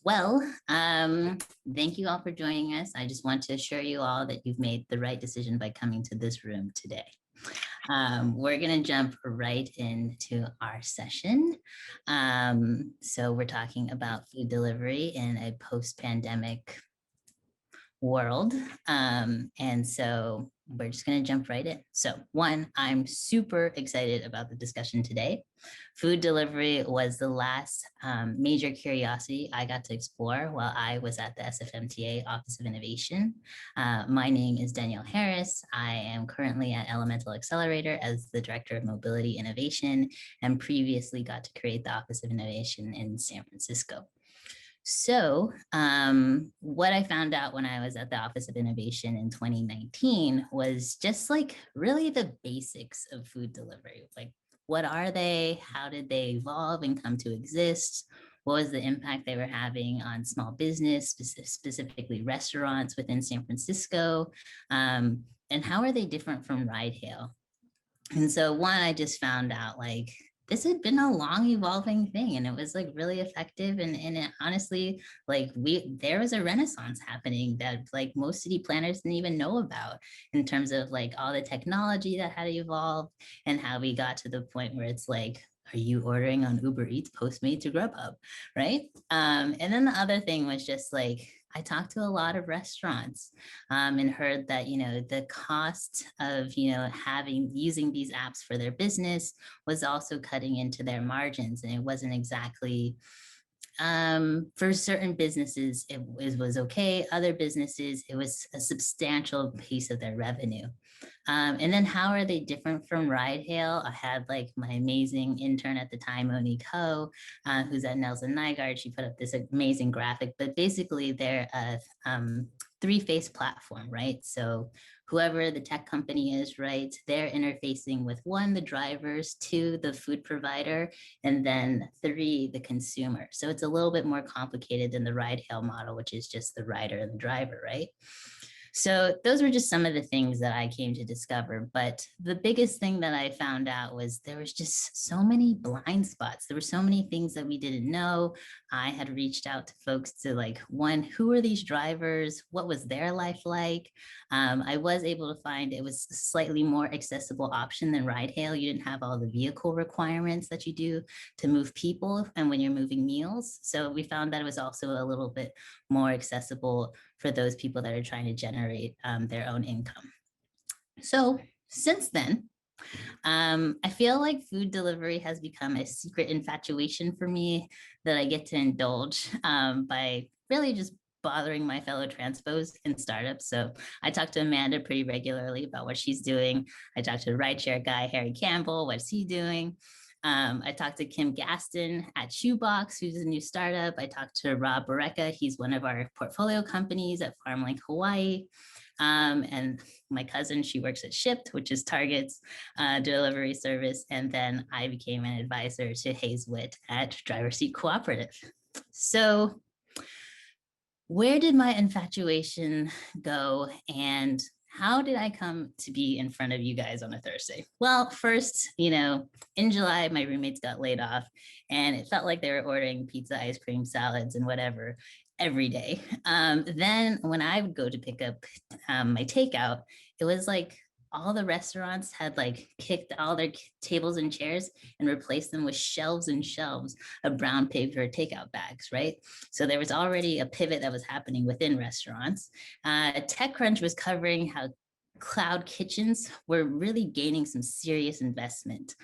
Well, thank you all for joining us. I just want to assure you all that you've made the right decision by coming to this room today. We're going to jump right into our session. So we're talking about food delivery in a post-pandemic world. And so we're just going to jump right in. So one, I'm super excited about the discussion today. Food delivery was the last major curiosity I got to explore while I was at the SFMTA Office of Innovation. My name is Danielle Harris. I am currently at Elemental Accelerator as the Director of Mobility Innovation and previously got to create the Office of Innovation in San Francisco. So what I found out when I was at the Office of Innovation in 2019 was just like really the basics of food delivery. Like, what are they? How did they evolve and come to exist? What was the impact they were having on small business, specifically restaurants within San Francisco? And how are they different from ride hail? And so one, I just found out like this had been a long evolving thing and it was like really effective. And it, honestly, like there was a renaissance happening that like most city planners didn't even know about in terms of like all the technology that had evolved and how we got to the point where it's like, are you ordering on Uber Eats, Postmates, or Grubhub, right? And then the other thing was just like, I talked to a lot of restaurants and heard that, you know, the cost of, you know, using these apps for their business was also cutting into their margins. And it wasn't exactly, for certain businesses, it was okay. Other businesses, it was a substantial piece of their revenue. And then how are they different from ride hail? I had like my amazing intern at the time, Monique Ho, who's at Nelson Nygaard. She put up this amazing graphic, but basically they're a three-phase platform, right? So whoever the tech company is, right, they're interfacing with one, the drivers, two, the food provider, and then three, the consumer. So it's a little bit more complicated than the ride hail model, which is just the rider and the driver, right? So those were just some of the things that I came to discover. But the biggest thing that I found out was there was just so many blind spots. There were so many things that we didn't know. I had reached out to folks to like, one, who are these drivers? What was their life like? I was able to find it was a slightly more accessible option than ride hail. You didn't have all the vehicle requirements that you do to move people and when you're moving meals. So we found that it was also a little bit more accessible for those people that are trying to generate their own income. So since then, I feel like food delivery has become a secret infatuation for me that I get to indulge by really just bothering my fellow transpos in startups. So I talk to Amanda pretty regularly about what she's doing. I talk to the rideshare guy, Harry Campbell, what's he doing? I talked to Kim Gaston at Shoebox, who's a new startup. I talked to Rob Bareka. He's one of our portfolio companies at FarmLink Hawaii. And my cousin, she works at Shipt, which is Target's delivery service. And then I became an advisor to Witt at Driver Seat Cooperative. So where did my infatuation go and how did I come to be in front of you guys on a Thursday? Well, first, you know, in July, my roommates got laid off and it felt like they were ordering pizza, ice cream, salads, and whatever every day. Then when I would go to pick up my takeout, it was like all the restaurants had like kicked all their tables and chairs and replaced them with shelves and shelves of brown paper takeout bags, right? So there was already a pivot that was happening within restaurants. TechCrunch was covering how cloud kitchens were really gaining some serious investment.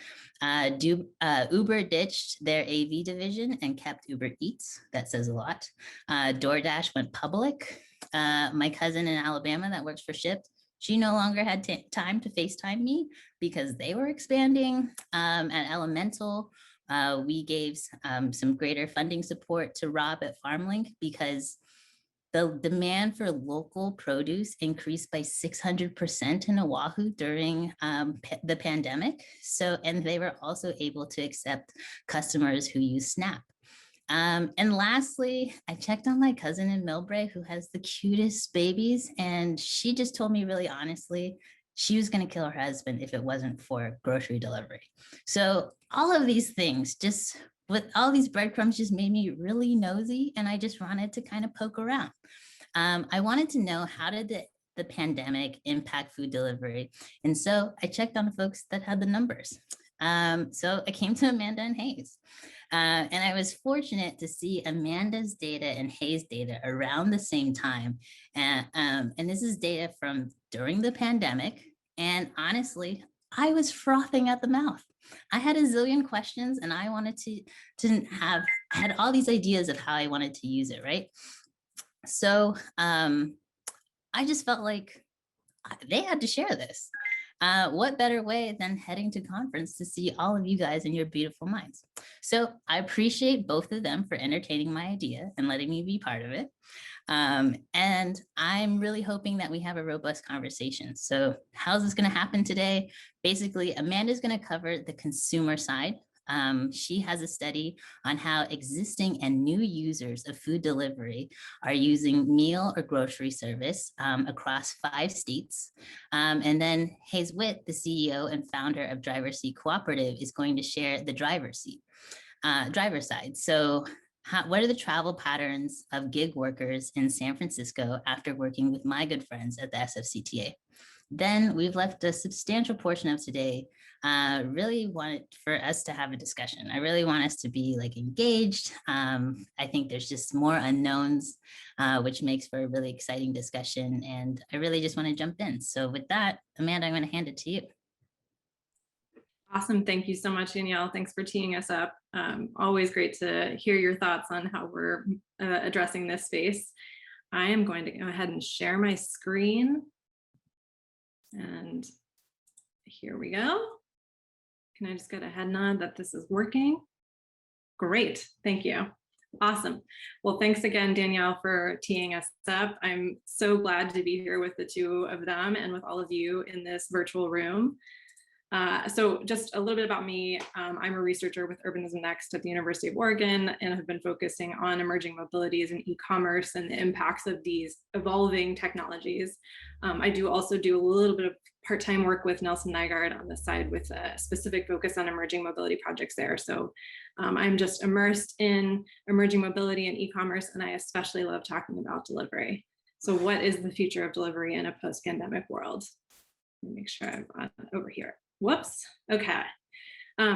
Uber ditched their AV division and kept Uber Eats. That says a lot. DoorDash went public. My cousin in Alabama that works for Shipt, she no longer had time to FaceTime me because they were expanding. At Elemental, we gave some greater funding support to Rob at FarmLink because the demand for local produce increased by 600% in Oahu during the pandemic. So, and they were also able to accept customers who use SNAP. And lastly, I checked on my cousin in Millbrae who has the cutest babies. And she just told me really honestly, she was going to kill her husband if it wasn't for grocery delivery. So all of these things just with all these breadcrumbs just made me really nosy, and I just wanted to kind of poke around. I wanted to know, how did the pandemic impact food delivery? And so I checked on the folks that had the numbers. So I came to Amanda and Hayes. And I was fortunate to see Amanda's data and Hayes' data around the same time. And this is data from during the pandemic. And honestly, I was frothing at the mouth. I had a zillion questions, and I wanted I had all these ideas of how I wanted to use it, right? So I just felt like they had to share this. What better way than heading to conference to see all of you guys in your beautiful minds? So I appreciate both of them for entertaining my idea and letting me be part of it. And I'm really hoping that we have a robust conversation. So how's this going to happen today? Basically, Amanda's going to cover the consumer side. She has a study on how existing and new users of food delivery are using meal or grocery service across 5 states. And then Hayes Witt, the CEO and founder of Driver Seat Cooperative, is going to share the driver's side. So what are the travel patterns of gig workers in San Francisco after working with my good friends at the SFCTA? Then we've left a substantial portion of today. Really want for us to have a discussion. I really want us to be like engaged. I think there's just more unknowns, which makes for a really exciting discussion. And I really just want to jump in. So with that, Amanda, I'm going to hand it to you. Awesome. Thank you so much, Danielle. Thanks for teeing us up. Always great to hear your thoughts on how we're addressing this space. I am going to go ahead and share my screen. And here we go. Can I just get a head nod that this is working? Great. Thank you. Awesome. Well, thanks again, Danielle, for teeing us up. I'm so glad to be here with the two of them and with all of you in this virtual room. So just a little bit about me. I'm a researcher with Urbanism Next at the University of Oregon, and have been focusing on emerging mobilities and e-commerce and the impacts of these evolving technologies. I do also do a little bit of part-time work with Nelson Nygaard on the side with a specific focus on emerging mobility projects there. So I'm just immersed in emerging mobility and e-commerce, and I especially love talking about delivery. So what is the future of delivery in a post-pandemic world? Let me make sure I'm over here. Whoops. Okay.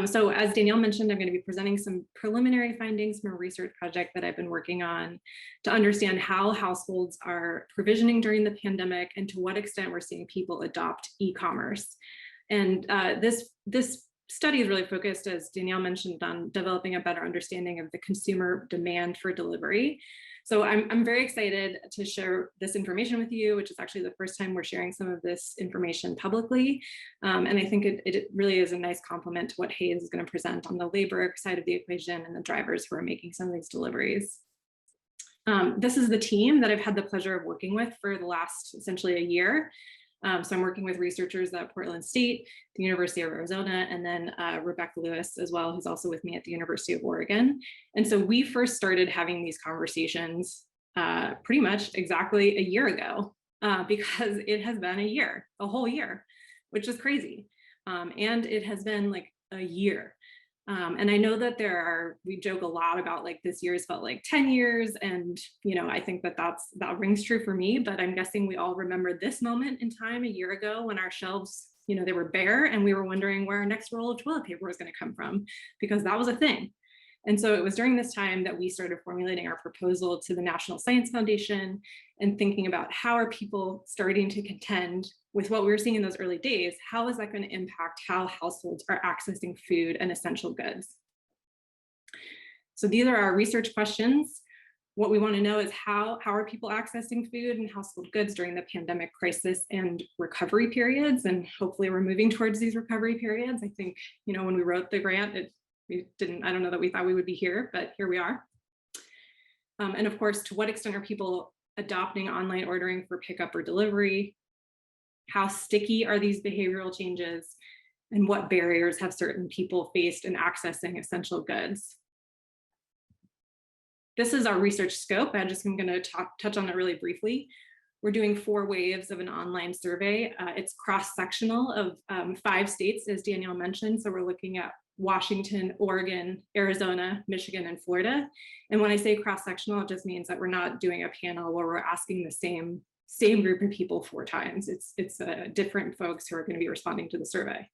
So as Danielle mentioned, I'm going to be presenting some preliminary findings from a research project that I've been working on to understand how households are provisioning during the pandemic and to what extent we're seeing people adopt e-commerce. And this study is really focused, as Danielle mentioned, on developing a better understanding of the consumer demand for delivery. So I'm very excited to share this information with you, which is actually the first time we're sharing some of this information publicly. And I think it really is a nice complement to what Hayes is going to present on the labor side of the equation and the drivers who are making some of these deliveries. This is the team that I've had the pleasure of working with for the last essentially a year. So I'm working with researchers at Portland State, the University of Arizona, and then Rebecca Lewis as well, who's also with me at the University of Oregon. And so we first started having these conversations pretty much exactly a year ago, because it has been a year, a whole year, which is crazy. And it has been like a year. And I know that we joke a lot about like this year's felt like 10 years. And, I think that rings true for me, but I'm guessing we all remember this moment in time a year ago when our shelves, they were bare and we were wondering where our next roll of toilet paper was going to come from, because that was a thing. And so it was during this time that we started formulating our proposal to the National Science Foundation and thinking about how are people starting to contend with what we were seeing in those early days. How is that going to impact how households are accessing food and essential goods? So these are our research questions. What we want to know is how are people accessing food and household goods during the pandemic crisis and recovery periods? And hopefully we're moving towards these recovery periods. I think, when we wrote the grant, I don't know that we thought we would be here, but here we are. And of course, to what extent are people adopting online ordering for pickup or delivery? How sticky are these behavioral changes? And what barriers have certain people faced in accessing essential goods? This is our research scope. I'm going to touch on it really briefly. We're doing 4 waves of an online survey. It's cross-sectional of 5 states, as Danielle mentioned. So we're looking at Washington, Oregon, Arizona, Michigan, and Florida. And when I say cross-sectional, it just means that we're not doing a panel where we're asking the same group of people 4 times. It's different folks who are going to be responding to the survey.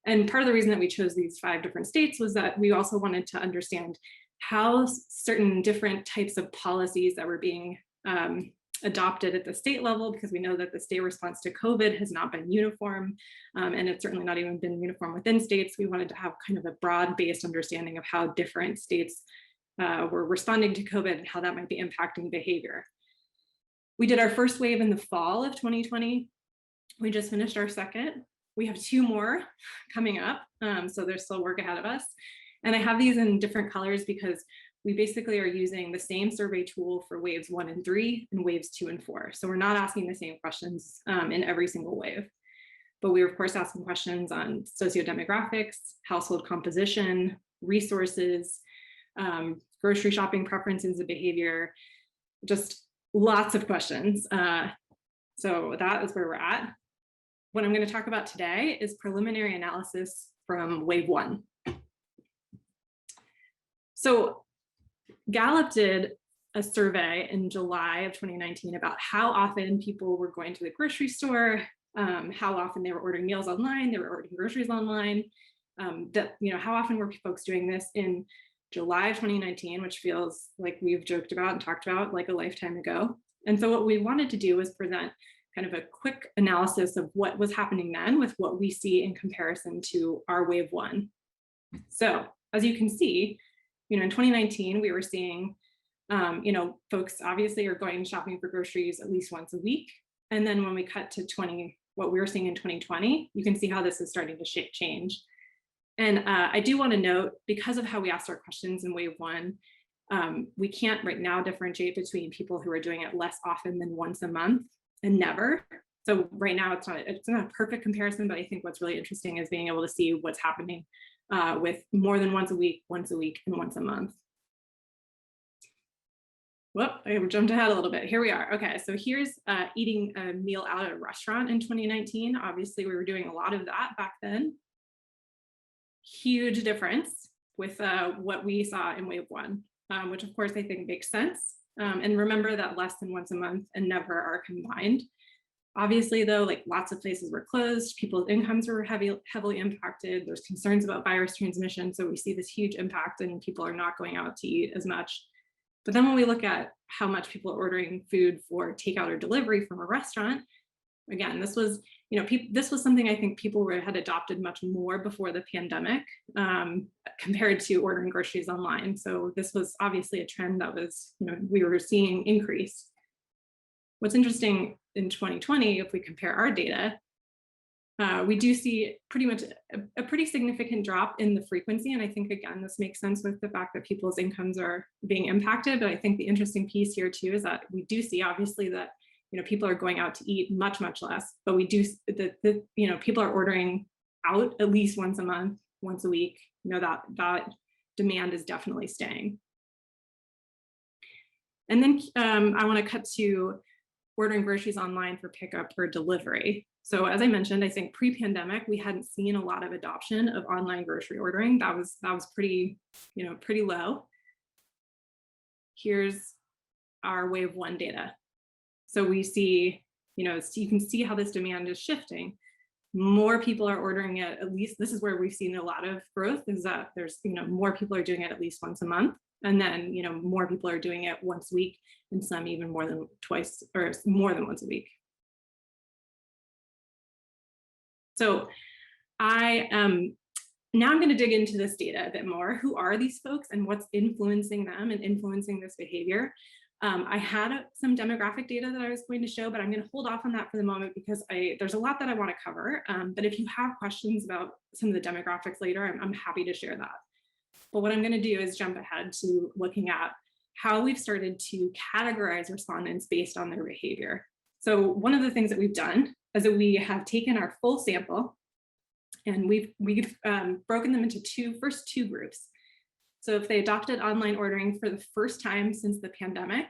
And part of the reason that we chose these 5 different states was that we also wanted to understand how certain different types of policies that were being adopted at the state level, because we know that the state response to COVID has not been uniform, and it's certainly not even been uniform within states. We wanted to have kind of a broad-based understanding of how different states were responding to COVID and how that might be impacting behavior. We did our first wave in the fall of 2020. We just finished our second. We have 2 more coming up, so there's still work ahead of us. And I have these in different colors because we basically are using the same survey tool for waves 1 and 3 and waves 2 and 4. So we're not asking the same questions in every single wave. But we are, of course, asking questions on sociodemographics, household composition, resources, grocery shopping preferences and behavior, just lots of questions. So that is where we're at. What I'm going to talk about today is preliminary analysis from wave 1. So Gallup did a survey in July of 2019 about how often people were going to the grocery store, how often they were ordering meals online, they were ordering groceries online, how often were folks doing this in July of 2019, which feels like we've joked about and talked about like a lifetime ago. And so what we wanted to do was present kind of a quick analysis of what was happening then with what we see in comparison to our wave 1. So as you can see, in 2019, we were seeing, folks obviously are going shopping for groceries at least once a week. And then when we cut to what we were seeing in 2020, you can see how this is starting to change. And I do want to note, because of how we asked our questions in wave 1, we can't right now differentiate between people who are doing it less often than once a month and never. So right now it's not a perfect comparison, but I think what's really interesting is being able to see what's happening with more than once a week, and once a month. Whoop, I jumped ahead a little bit. Here we are. Okay, so here's eating a meal out at a restaurant in 2019. Obviously, we were doing a lot of that back then. Huge difference with what we saw in wave 1, which of course I think makes sense. And remember that less than once a month and never are combined. Obviously, though, like lots of places were closed, people's incomes were heavily impacted. There's concerns about virus transmission. So we see this huge impact and people are not going out to eat as much. But then when we look at how much people are ordering food for takeout or delivery from a restaurant, again, this was, this was something I think people had adopted much more before the pandemic compared to ordering groceries online. So this was obviously a trend that was, we were seeing increase. What's interesting in 2020, if we compare our data, we do see pretty much a pretty significant drop in the frequency. And I think, again, this makes sense with the fact that people's incomes are being impacted. But I think the interesting piece here, too, is that we do see, obviously, that people are going out to eat much, much less. But we do, people are ordering out at least once a month, once a week. That demand is definitely staying. And then I want to cut to ordering groceries online for pickup or delivery. So as I mentioned, I think pre-pandemic, we hadn't seen a lot of adoption of online grocery ordering. That was pretty, pretty low. Here's our wave 1 data. So we see, so you can see how this demand is shifting. More people are ordering it, at least this is where we've seen a lot of growth, is that there's, more people are doing it at least once a month. And then, more people are doing it once a week, and some even more than twice or more than once a week. So now I'm going to dig into this data a bit more. Who are these folks and what's influencing them and influencing this behavior? I had some demographic data that I was going to show, but I'm going to hold off on that for the moment because there's a lot that I want to cover. But if you have questions about some of the demographics later, I'm happy to share that. But what I'm going to do is jump ahead to looking at how we've started to categorize respondents based on their behavior. So one of the things that we've done is that we have taken our full sample and we've broken them into first two groups. So if they adopted online ordering for the first time since the pandemic,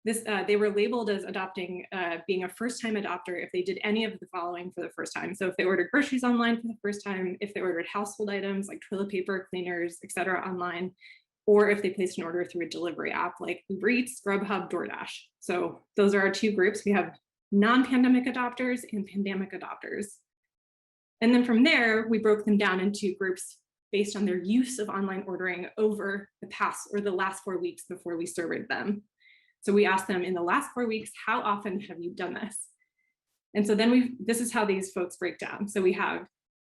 they were labeled as adopting, being a first-time adopter if they did any of the following for the first time. So if they ordered groceries online for the first time, if they ordered household items like toilet paper, cleaners, etc. online, or if they placed an order through a delivery app like Uber Eats, Grubhub, DoorDash. So those are our two groups. We have non-pandemic adopters and pandemic adopters. And then from there, we broke them down into groups based on their use of online ordering over the past or the last 4 weeks before we surveyed them. So we asked them, in the last 4 weeks, how often have you done this? And so then this is how these folks break down. So we have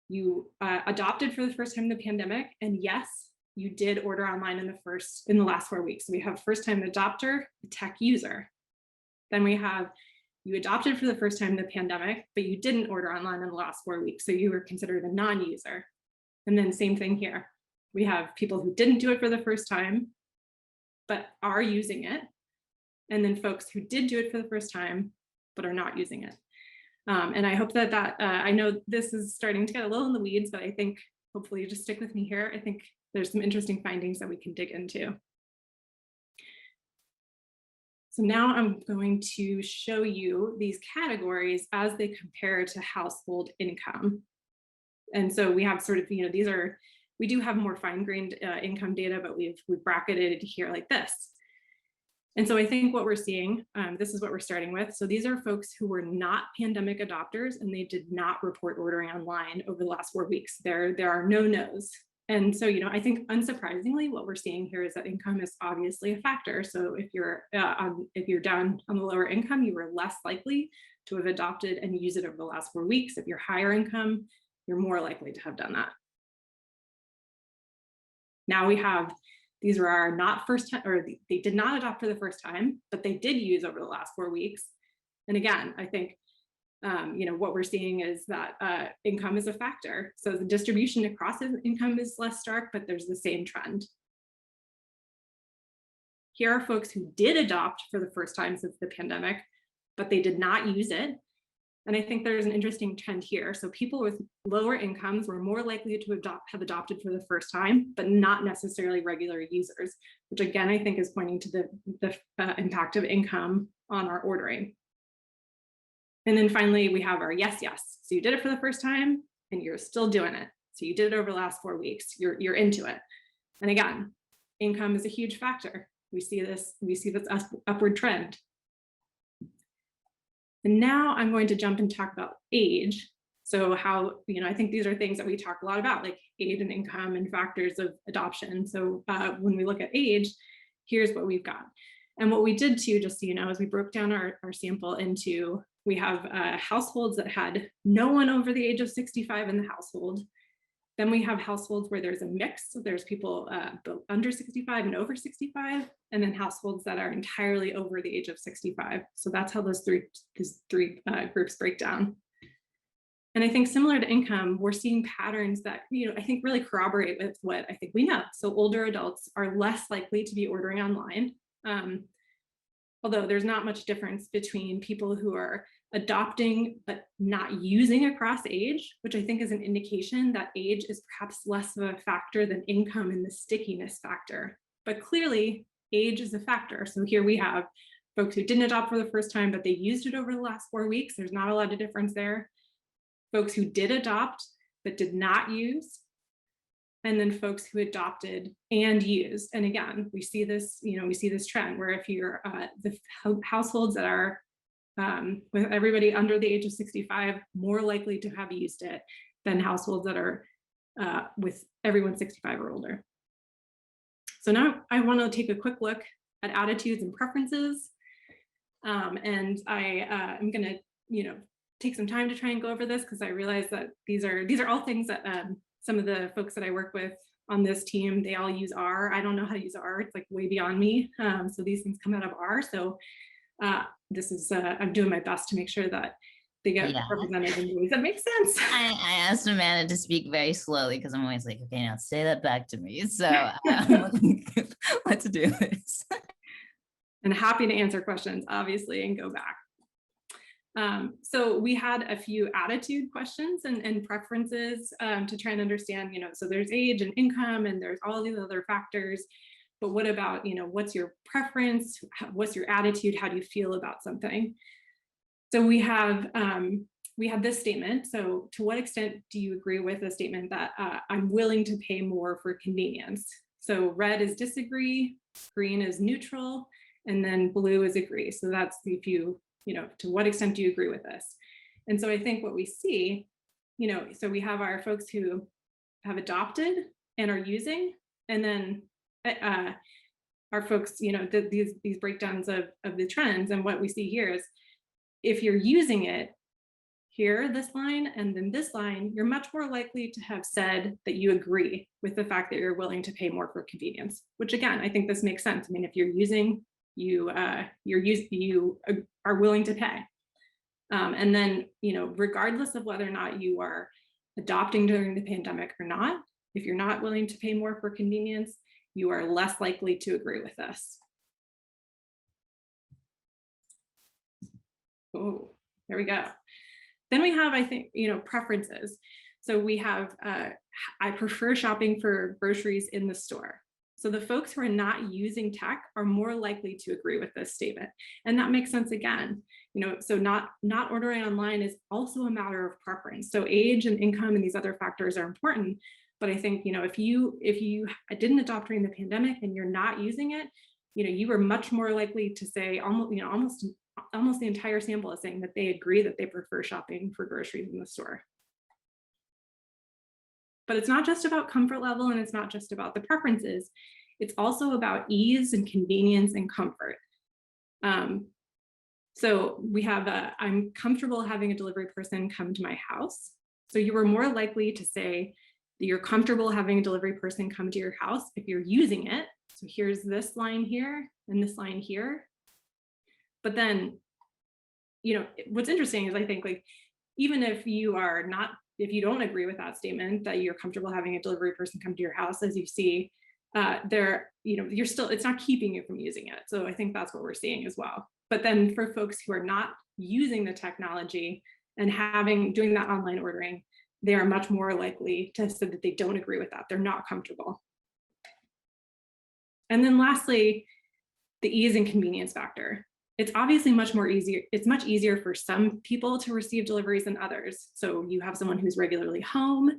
you adopted for the first time in the pandemic, and yes, you did order online in the last 4 weeks. So we have first-time adopter, tech user. Then we have you adopted for the first time in the pandemic, but you didn't order online in the last 4 weeks, so you were considered a non-user. And then same thing here. We have people who didn't do it for the first time, but are using it. And then folks who did do it for the first time, but are not using it. And I hope that I know this is starting to get a little in the weeds, but I think hopefully you just stick with me here. I think there's some interesting findings that we can dig into. So now I'm going to show you these categories as they compare to household income. And so we have sort of, we do have more fine-grained income data, but we've bracketed it here like this. And so I think what we're seeing, this is what we're starting with. So these are folks who were not pandemic adopters and they did not report ordering online over the last 4 weeks. There are no no's. And so, I think unsurprisingly, what we're seeing here is that income is obviously a factor. So if you're down on the lower income, you were less likely to have adopted and used it over the last 4 weeks. If you're higher income, you're more likely to have done that. Now we have, these are our not first time, or they did not adopt for the first time, but they did use over the last 4 weeks. And again, I think what we're seeing is that income is a factor. So the distribution across income is less stark, but there's the same trend. Here are folks who did adopt for the first time since the pandemic, but they did not use it. And I think there's an interesting trend here. So people with lower incomes were more likely to have adopted for the first time, but not necessarily regular users, which again, I think is pointing to the impact of income on our ordering. And then finally, we have our yes. So you did it for the first time and you're still doing it. So you did it over the last 4 weeks, you're into it. And again, income is a huge factor. We see this upward trend. And now I'm going to jump and talk about age. So how, I think these are things that we talk a lot about, like age and income and factors of adoption. So when we look at age, here's what we've got. And what we did too, just so you know, is we broke down our sample into, we have households that had no one over the age of 65 in the household. Then we have households where there's a mix. So there's people under 65 and over 65, and then households that are entirely over the age of 65. So that's how these three groups break down. And I think similar to income, we're seeing patterns that, I think really corroborate with what I think we know. So older adults are less likely to be ordering online. Although there's not much difference between people who are adopting but not using across age, which I think is an indication that age is perhaps less of a factor than income in the stickiness factor. But clearly, age is a factor. So here we have folks who didn't adopt for the first time, but they used it over the last 4 weeks. There's not a lot of difference there. Folks who did adopt but did not use, and then folks who adopted and used. And again, we see this, we see this trend where if you're the households that are with everybody under the age of 65, more likely to have used it than households that are with everyone 65 or older. So now I want to take a quick look at attitudes and preferences. And I am going to, take some time to try and go over this because I realize that these are all things that some of the folks that I work with on this team, they all use R. I don't know how to use R. It's like way beyond me. So these things come out of R. So this is, I'm doing my best to make sure that they get represented in ways that make sense. I asked Amanda to speak very slowly because I'm always like, okay, now say that back to me. So let's do this. And happy to answer questions, obviously, and go back. So we had a few attitude questions and preferences to try and understand, so there's age and income and there's all these other factors. but what about, what's your preference? What's your attitude? How do you feel about something? So we have this statement. So to what extent do you agree with the statement that I'm willing to pay more for convenience? So red is disagree, green is neutral, and then blue is agree. So that's if you, to what extent do you agree with this? And so I think what we see, so we have our folks who have adopted and are using, and then our folks, these breakdowns of the trends. And what we see here is if you're using it here, this line, and then this line, you're much more likely to have said that you agree with the fact that you're willing to pay more for convenience, which again, I think this makes sense. I mean, if you're using, you are willing to pay. And then, regardless of whether or not you are adopting during the pandemic or not, if you're not willing to pay more for convenience, you are less likely to agree with this. Oh, there we go. Then we have, I think, preferences. So we have, I prefer shopping for groceries in the store. So the folks who are not using tech are more likely to agree with this statement. And that makes sense again. So not ordering online is also a matter of preference. So age and income and these other factors are important. But I think, if you didn't adopt during the pandemic and you're not using it, you were much more likely to say almost the entire sample is saying that they agree that they prefer shopping for groceries in the store. But it's not just about comfort level, and it's not just about the preferences. It's also about ease and convenience and comfort. So we have I'm comfortable having a delivery person come to my house. So you were more likely to say that you're comfortable having a delivery person come to your house if you're using it. So here's this line here and this line here. But then, what's interesting is I think even if you don't agree with that statement that you're comfortable having a delivery person come to your house, as you see, it's not keeping you from using it. So I think that's what we're seeing as well. But then for folks who are not using the technology and doing that online ordering, they are much more likely to say that they don't agree with that. They're not comfortable. And then lastly, the ease and convenience factor. It's obviously much easier. It's much easier for some people to receive deliveries than others. So you have someone who's regularly home,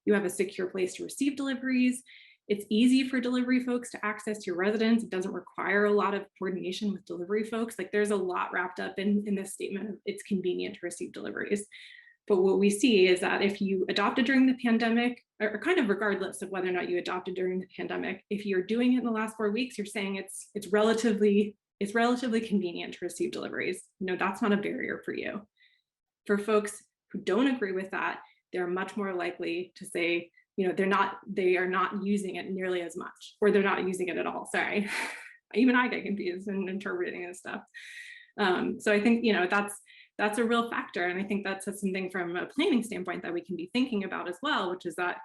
you have a secure place to receive deliveries. It's easy for delivery folks to access your residence. It doesn't require a lot of coordination with delivery folks. There's a lot wrapped up in this statement of it's convenient to receive deliveries. But what we see is that if you adopted during the pandemic, or kind of regardless of whether or not you adopted during the pandemic, if you're doing it in the last 4 weeks, you're saying it's relatively convenient to receive deliveries. That's not a barrier for you. For folks who don't agree with that, they're much more likely to say, they are not using it nearly as much, or they're not using it at all. Sorry, even I get confused in interpreting this stuff. So I think, that's a real factor. And I think that's something from a planning standpoint that we can be thinking about as well, which is that,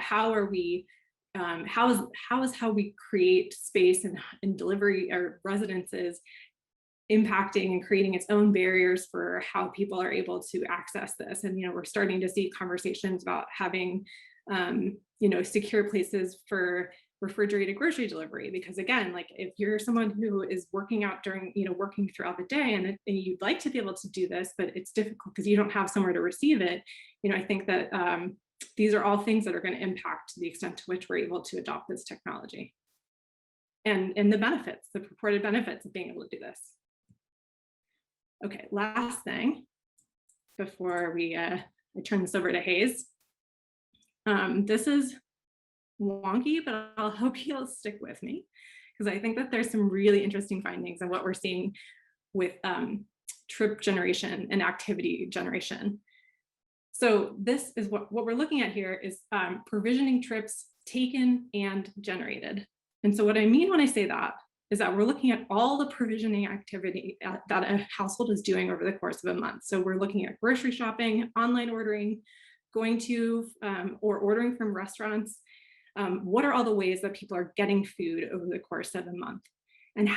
how is how we create space and delivery or residences impacting and creating its own barriers for how people are able to access this. And, we're starting to see conversations about having, secure places for refrigerated grocery delivery, because again, if you're someone who is working throughout the day and you'd like to be able to do this, but it's difficult because you don't have somewhere to receive it, I think that these are all things that are going to impact the extent to which we're able to adopt this technology and the purported benefits of being able to do this. Okay, last thing before I turn this over to Hayes. This is wonky, but I'll hope you'll stick with me, because I think that there's some really interesting findings on what we're seeing with trip generation and activity generation. So this is what we're looking at here is provisioning trips taken and generated. And so what I mean when I say that is that we're looking at all the provisioning activity that a household is doing over the course of a month. So we're looking at grocery shopping, online ordering, going to or ordering from restaurants. What are all the ways that people are getting food over the course of a month? And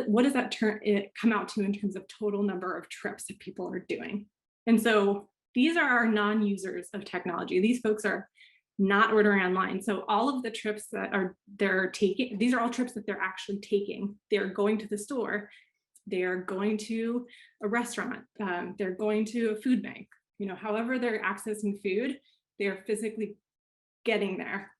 what does that come out to in terms of total number of trips that people are doing? And so these are our non-users of technology. These folks are not ordering online. So all of the trips that they're taking, these are all trips that they're actually taking. They're going to the store, they're going to a restaurant, they're going to a food bank, you know, however they're accessing food, they're physically getting there.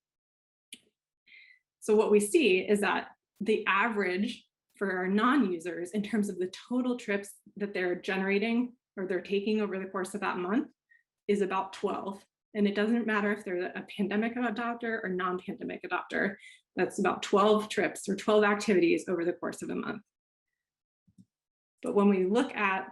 So what we see is that the average for our non-users in terms of the total trips that they're generating or they're taking over the course of that month is about 12. And it doesn't matter if they're a pandemic adopter or non-pandemic adopter, that's about 12 trips or 12 activities over the course of a month. But when we look at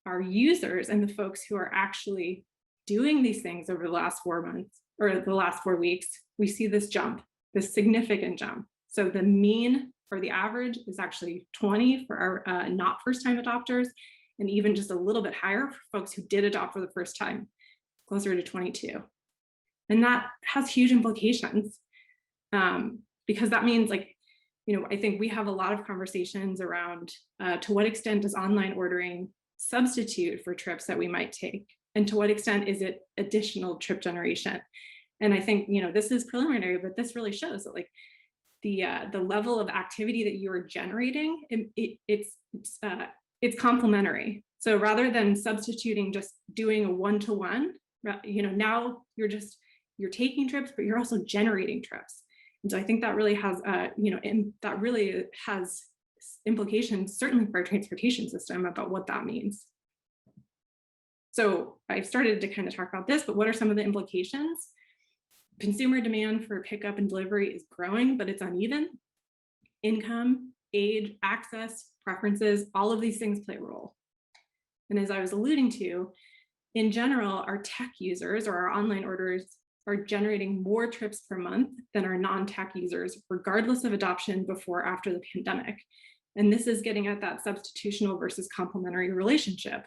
our users and the folks who are actually doing these things over the last 4 months or the last 4 weeks, we see this jump, this significant jump. So the mean or the average is actually 20 for our not first-time adopters, and even just a little bit higher for folks who did adopt for the first time, closer to 22. And that has huge implications because that means, like, you know, I think we have a lot of conversations around to what extent does online ordering substitute for trips that we might take? And to what extent is it additional trip generation? And I think, you know, this is preliminary, but this really shows that, like, the level of activity that you are generating, it's complementary. So rather than substituting just doing a one-to-one, you know, now you're taking trips, but you're also generating trips. And so I think that really has, you know, and that really has implications, certainly for our transportation system, about what that means. So I've started to kind of talk about this, but what are some of the implications? Consumer demand for pickup and delivery is growing, but it's uneven. Income, age, access, preferences, all of these things play a role. And as I was alluding to, in general, our tech users or our online orders are generating more trips per month than our non-tech users, regardless of adoption before or after the pandemic. And this is getting at that substitutional versus complementary relationship,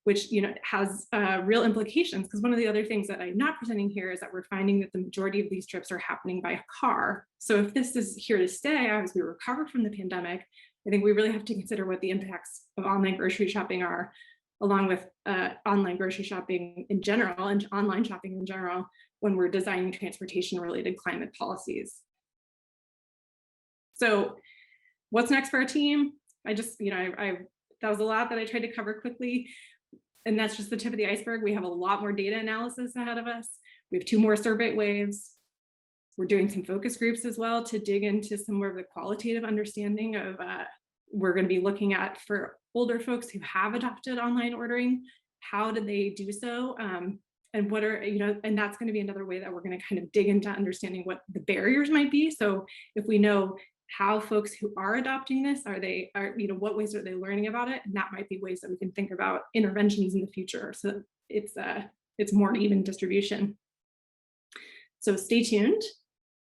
which, you know, has real implications, because one of the other things that I'm not presenting here is that we're finding that the majority of these trips are happening by car. So if this is here to stay as we recover from the pandemic, I think we really have to consider what the impacts of online grocery shopping are, along with online grocery shopping in general and online shopping in general, when we're designing transportation-related climate policies. So what's next for our team? I just, you know, that was a lot that I tried to cover quickly. And that's just the tip of the iceberg. We have a lot more data analysis ahead of us. We have 2 more survey waves. We're doing some focus groups as well to dig into some more of the qualitative understanding of, we're going to be looking at, for older folks who have adopted online ordering, how did they do so? And what are, you know, and that's going to be another way that we're going to kind of dig into understanding what the barriers might be. So if we know how folks who are adopting this, you know, what ways are they learning about it? And that might be ways that we can think about interventions in the future. So it's more even distribution. So stay tuned.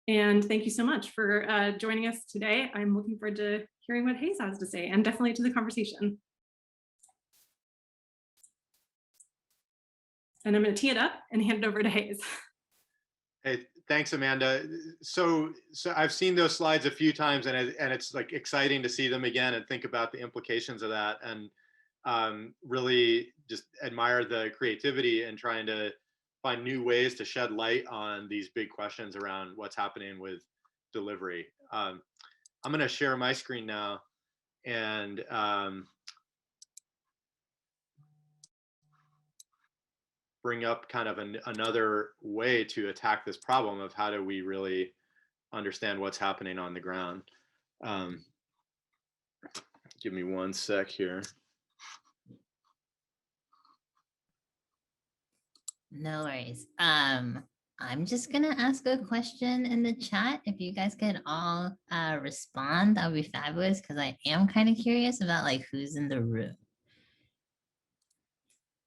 And thank you so much for joining us today. I'm looking forward to hearing what Hayes has to say, and definitely to the conversation. And I'm going to tee it up and hand it over to Hayes. Hey, thanks, Amanda. So I've seen those slides a few times, and it's like exciting to see them again and think about the implications of that, and really just admire the creativity and trying to find new ways to shed light on these big questions around what's happening with delivery. I'm going to share my screen now, and bring up kind of another way to attack this problem of how do we really understand what's happening on the ground. Give me one sec here. No worries. I'm just gonna ask a question in the chat. If you guys could all respond, that would be fabulous, because I am kind of curious about like who's in the room.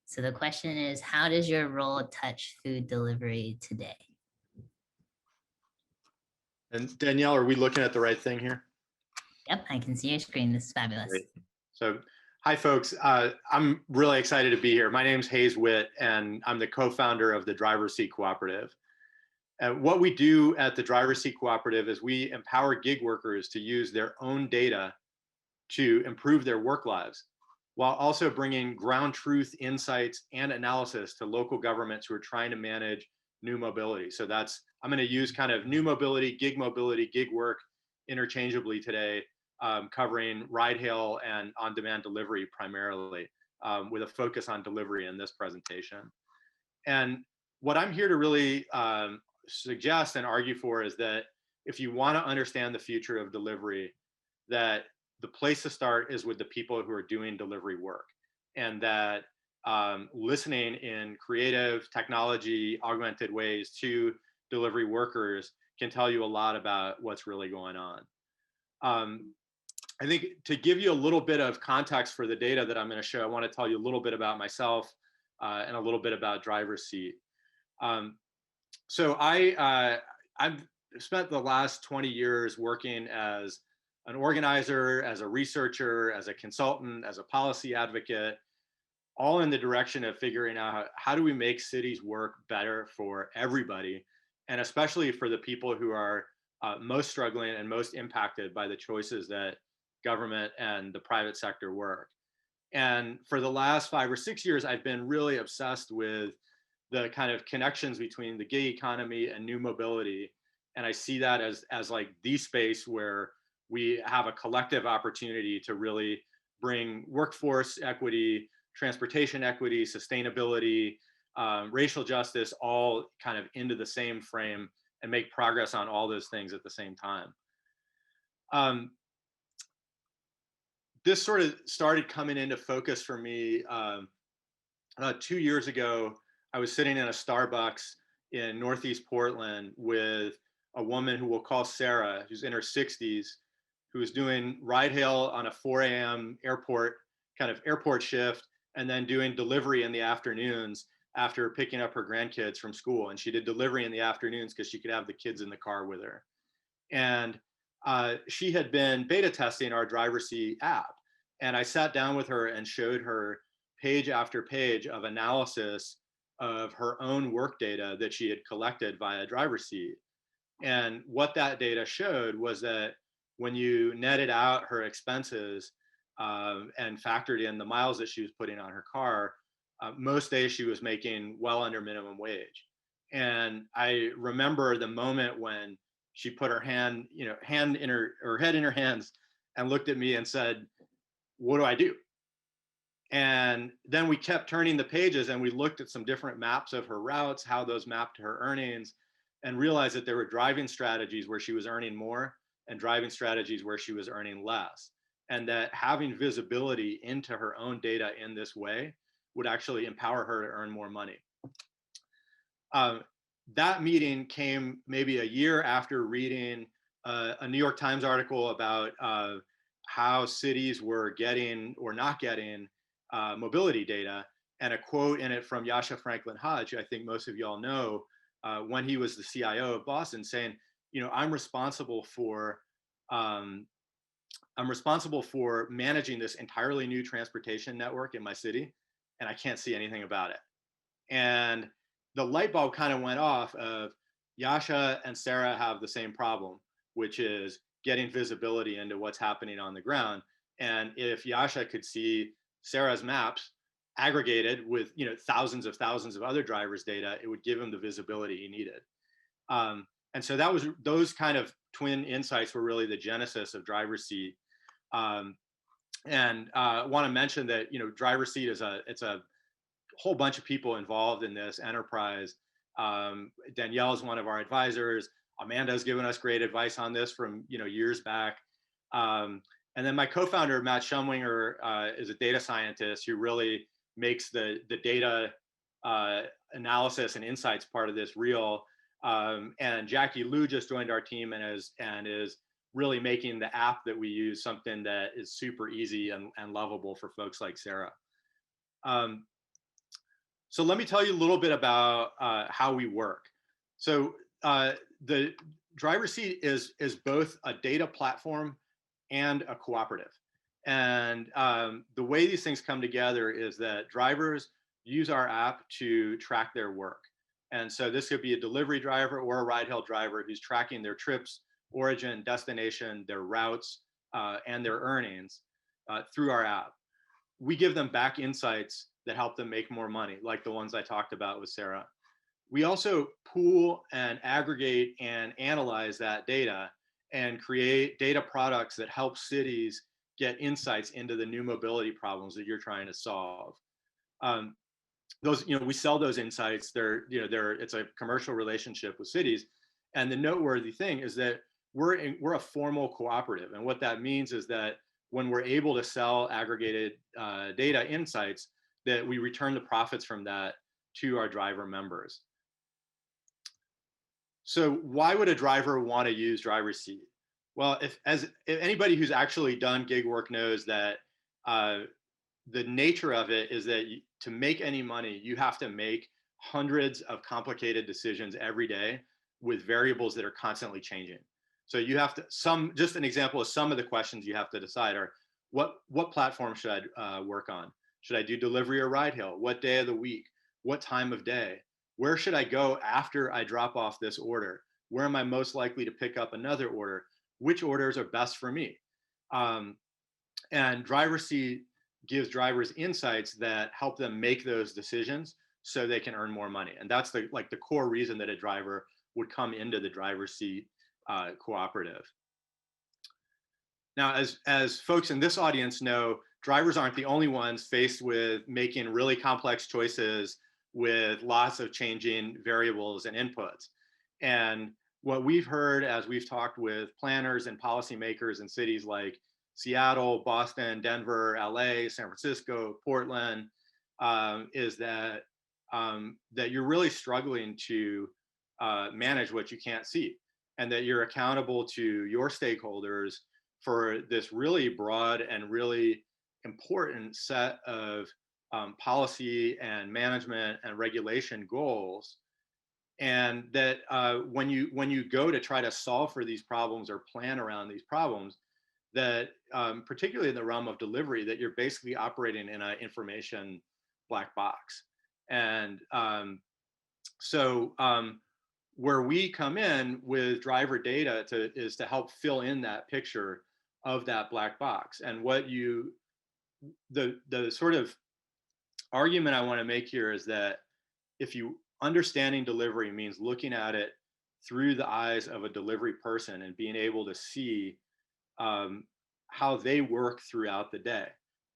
So the question is, how does your role touch food delivery today? And Danielle, are we looking at the right thing here? Yep, I can see your screen. This is fabulous. Great. So, hi folks. I'm really excited to be here. My name's Hayes Witt, and I'm the co-founder of the Driver's Seat Cooperative. What we do at the Driver's Seat Cooperative is we empower gig workers to use their own data to improve their work lives, while also bringing ground truth insights and analysis to local governments who are trying to manage new mobility. So that's I'm going to use kind of new mobility, gig work interchangeably today, covering ride hail and on-demand delivery primarily, with a focus on delivery in this presentation. And what I'm here to really suggest and argue for is that if you want to understand the future of delivery, that the place to start is with the people who are doing delivery work, and that listening in creative, technology augmented ways to delivery workers can tell you a lot about what's really going on. I think to give you a little bit of context for the data that I'm going to show, I want to tell you a little bit about myself and a little bit about driver's seat. So I've spent the last 20 years working as an organizer, as a researcher, as a consultant, as a policy advocate, all in the direction of figuring out how do we make cities work better for everybody, and especially for the people who are most struggling and most impacted by the choices that government and the private sector work. And for the last 5 or 6 years, I've been really obsessed with the kind of connections between the gig economy and new mobility. And I see that as like the space where we have a collective opportunity to really bring workforce equity, transportation equity, sustainability, racial justice, all kind of into the same frame and make progress on all those things at the same time. This sort of started coming into focus for me 2 years ago. I was sitting in a Starbucks in Northeast Portland with a woman who we'll call Sarah, who's in her 60s, who was doing ride hail on a 4 a.m. airport shift, and then doing delivery in the afternoons after picking up her grandkids from school. And she did delivery in the afternoons because she could have the kids in the car with her. And she had been beta testing our driver seat app. And I sat down with her and showed her page after page of analysis of her own work data that she had collected via driver seat. And what that data showed was that when you netted out her expenses and factored in the miles that she was putting on her car, most days she was making well under minimum wage. And I remember the moment when she put her head in her hands and looked at me and said, "What do I do?" And then we kept turning the pages and we looked at some different maps of her routes, how those mapped to her earnings, and realized that there were driving strategies where she was earning more and driving strategies where she was earning less. And that having visibility into her own data in this way would actually empower her to earn more money. That meeting came maybe a year after reading a New York Times article about how cities were getting or not getting mobility data, and a quote in it from Yasha Franklin Hodge, who I think most of y'all know, when he was the CIO of Boston, saying, I'm responsible for managing this entirely new transportation network in my city, and I can't see anything about it. And the light bulb kind of went off of Yasha and Sarah have the same problem, which is getting visibility into what's happening on the ground. And if Yasha could see Sarah's maps aggregated with thousands of other drivers' data, it would give him the visibility he needed. And so those kind of twin insights were really the genesis of driver's seat. And I want to mention that driver's seat it's a whole bunch of people involved in this enterprise. Danielle is one of our advisors. Amanda's given us great advice on this from years back. And then my co-founder, Matt Shumwinger, is a data scientist who really makes the data analysis and insights part of this real. And Jackie Liu just joined our team and is really making the app that we use something that is super easy and lovable for folks like Sarah. So let me tell you a little bit about how we work. So the driver seat is both a data platform and a cooperative. And the way these things come together is that drivers use our app to track their work. And so this could be a delivery driver or a ride-hail driver who's tracking their trips, origin, destination, their routes, and their earnings through our app. We give them back insights that help them make more money, like the ones I talked about with Sarah. We also pool and aggregate and analyze that data and create data products that help cities get insights into the new mobility problems that you're trying to solve. Um, those, we sell those insights. It's a commercial relationship with cities. And the noteworthy thing is that we're a formal cooperative. And what that means is that when we're able to sell aggregated data insights, that we return the profits from that to our driver members. So why would a driver want to use driver seat? Well, if anybody who's actually done gig work knows that the nature of it is that to make any money, you have to make hundreds of complicated decisions every day with variables that are constantly changing. So you have to, just an example of some of the questions you have to decide are, what platform should I work on? Should I do delivery or ride hail? What day of the week? What time of day? Where should I go after I drop off this order? Where am I most likely to pick up another order? Which orders are best for me? And driver seat gives drivers insights that help them make those decisions so they can earn more money. And that's the core reason that a driver would come into the driver seat cooperative. Now, as folks in this audience know, drivers aren't the only ones faced with making really complex choices with lots of changing variables and inputs. And what we've heard as we've talked with planners and policymakers in cities like Seattle, Boston, Denver, LA, San Francisco, Portland, is that that you're really struggling to manage what you can't see, and that you're accountable to your stakeholders for this really broad and really important set of policy and management and regulation goals. And that when you go to try to solve for these problems or plan around these problems, that particularly in the realm of delivery, that you're basically operating in an information black box. And so where we come in with driver data is to help fill in that picture of that black box. And the sort of argument I want to make here is that if you understanding delivery means looking at it through the eyes of a delivery person and being able to see how they work throughout the day.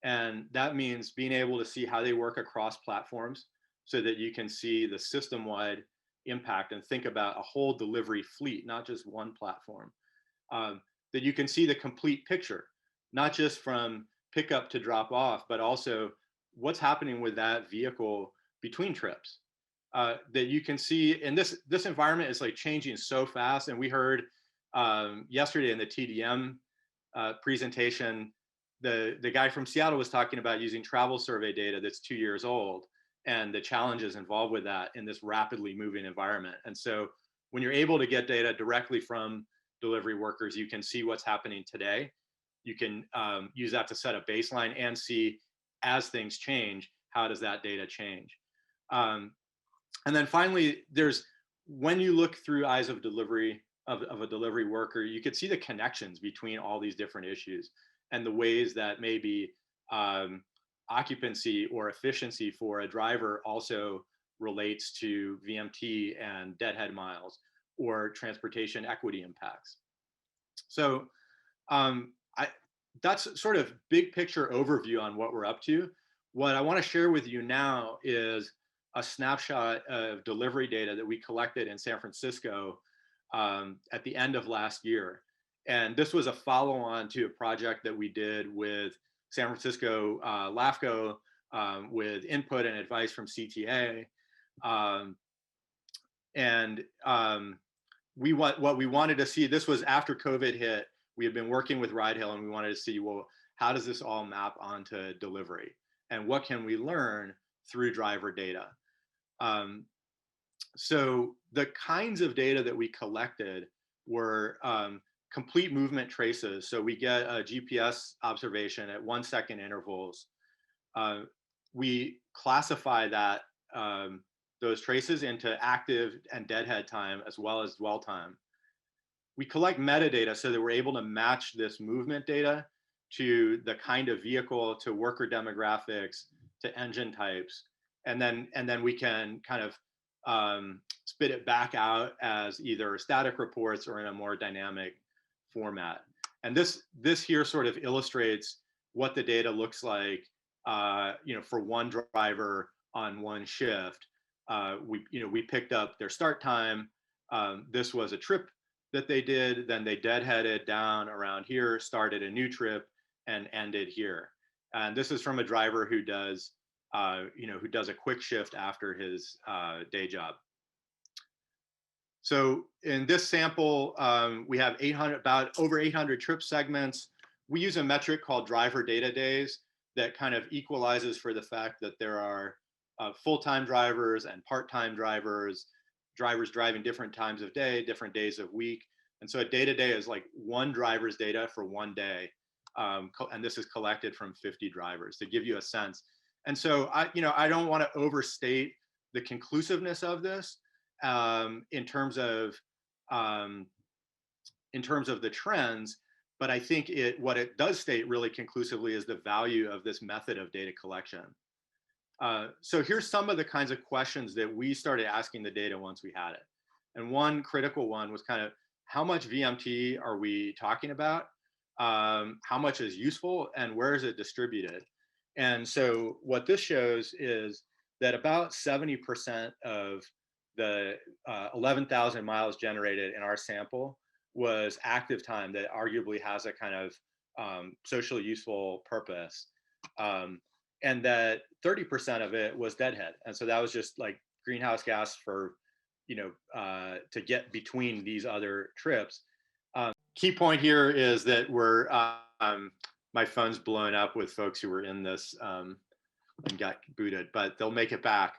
And that means being able to see how they work across platforms so that you can see the system-wide impact and think about a whole delivery fleet, not just one platform. That you can see the complete picture, not just from pickup to drop off, but also what's happening with that vehicle between trips. That you can see, and this environment is like changing so fast. And we heard yesterday in the TDM presentation, the guy from Seattle was talking about using travel survey data that's 2 years old and the challenges involved with that in this rapidly moving environment. And so when you're able to get data directly from delivery workers, you can see what's happening today. You can use that to set a baseline and see, as things change, how does that data change? And then finally, when you look through eyes of delivery, of a delivery worker, you could see the connections between all these different issues and the ways that maybe occupancy or efficiency for a driver also relates to VMT and deadhead miles or transportation equity impacts. So that's sort of big picture overview on what we're up to. What I want to share with you now is a snapshot of delivery data that we collected in San Francisco at the end of last year. And this was a follow-on to a project that we did with San Francisco LAFCO with input and advice from CTA. What we wanted to see, this was after COVID hit, we had been working with ride hail and we wanted to see, well, how does this all map onto delivery? And what can we learn through driver data? So the kinds of data that we collected were complete movement traces. So we get a GPS observation at 1 second intervals. We classify that those traces into active and deadhead time as well as dwell time. We collect metadata so that we're able to match this movement data to the kind of vehicle, to worker demographics, to engine types. And then we can kind of spit it back out as either static reports or in a more dynamic format. And this here sort of illustrates what the data looks like, for one driver on one shift. We picked up their start time. This was a trip that they did. Then they deadheaded down around here, started a new trip, and ended here. And this is from a driver who does, who does a quick shift after his day job. So in this sample, we have about over 800 trip segments. We use a metric called driver data days that kind of equalizes for the fact that there are full-time drivers and part-time drivers driving different times of day, different days of week. And so a day-to-day is like one driver's data for one day. And this is collected from 50 drivers to give you a sense. And so I don't want to overstate the conclusiveness of this in terms of the trends, but I think what it does state really conclusively is the value of this method of data collection. So here's some of the kinds of questions that we started asking the data once we had it. And one critical one was kind of, how much VMT are we talking about? How much is useful, and where is it distributed? And so what this shows is that about 70% of the 11,000 miles generated in our sample was active time that arguably has a kind of socially useful purpose. And that 30% of it was deadhead. And so that was just like greenhouse gas for, to get between these other trips. Key point here is that my phone's blown up with folks who were in this and got booted, but they'll make it back.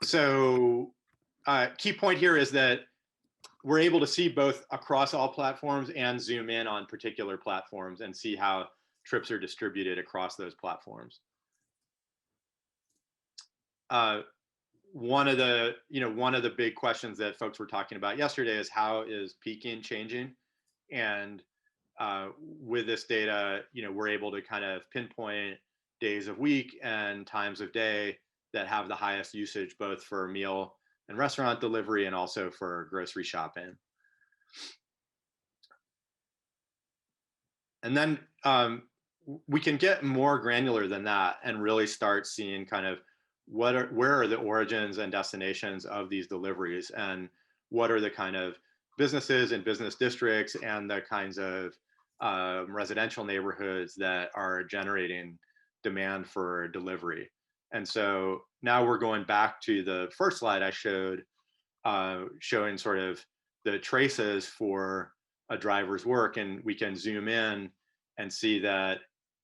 So key point here is that we're able to see both across all platforms and zoom in on particular platforms and see how trips are distributed across those platforms. One of the big questions that folks were talking about yesterday is, how is peaking changing? And with this data, we're able to kind of pinpoint days of week and times of day that have the highest usage, both for meal and restaurant delivery and also for grocery shopping. And then we can get more granular than that and really start seeing kind of where are the origins and destinations of these deliveries, and what are the kind of businesses and business districts and the kinds of residential neighborhoods that are generating demand for delivery. And so now we're going back to the first slide I showed, showing sort of the traces for a driver's work, and we can zoom in and see that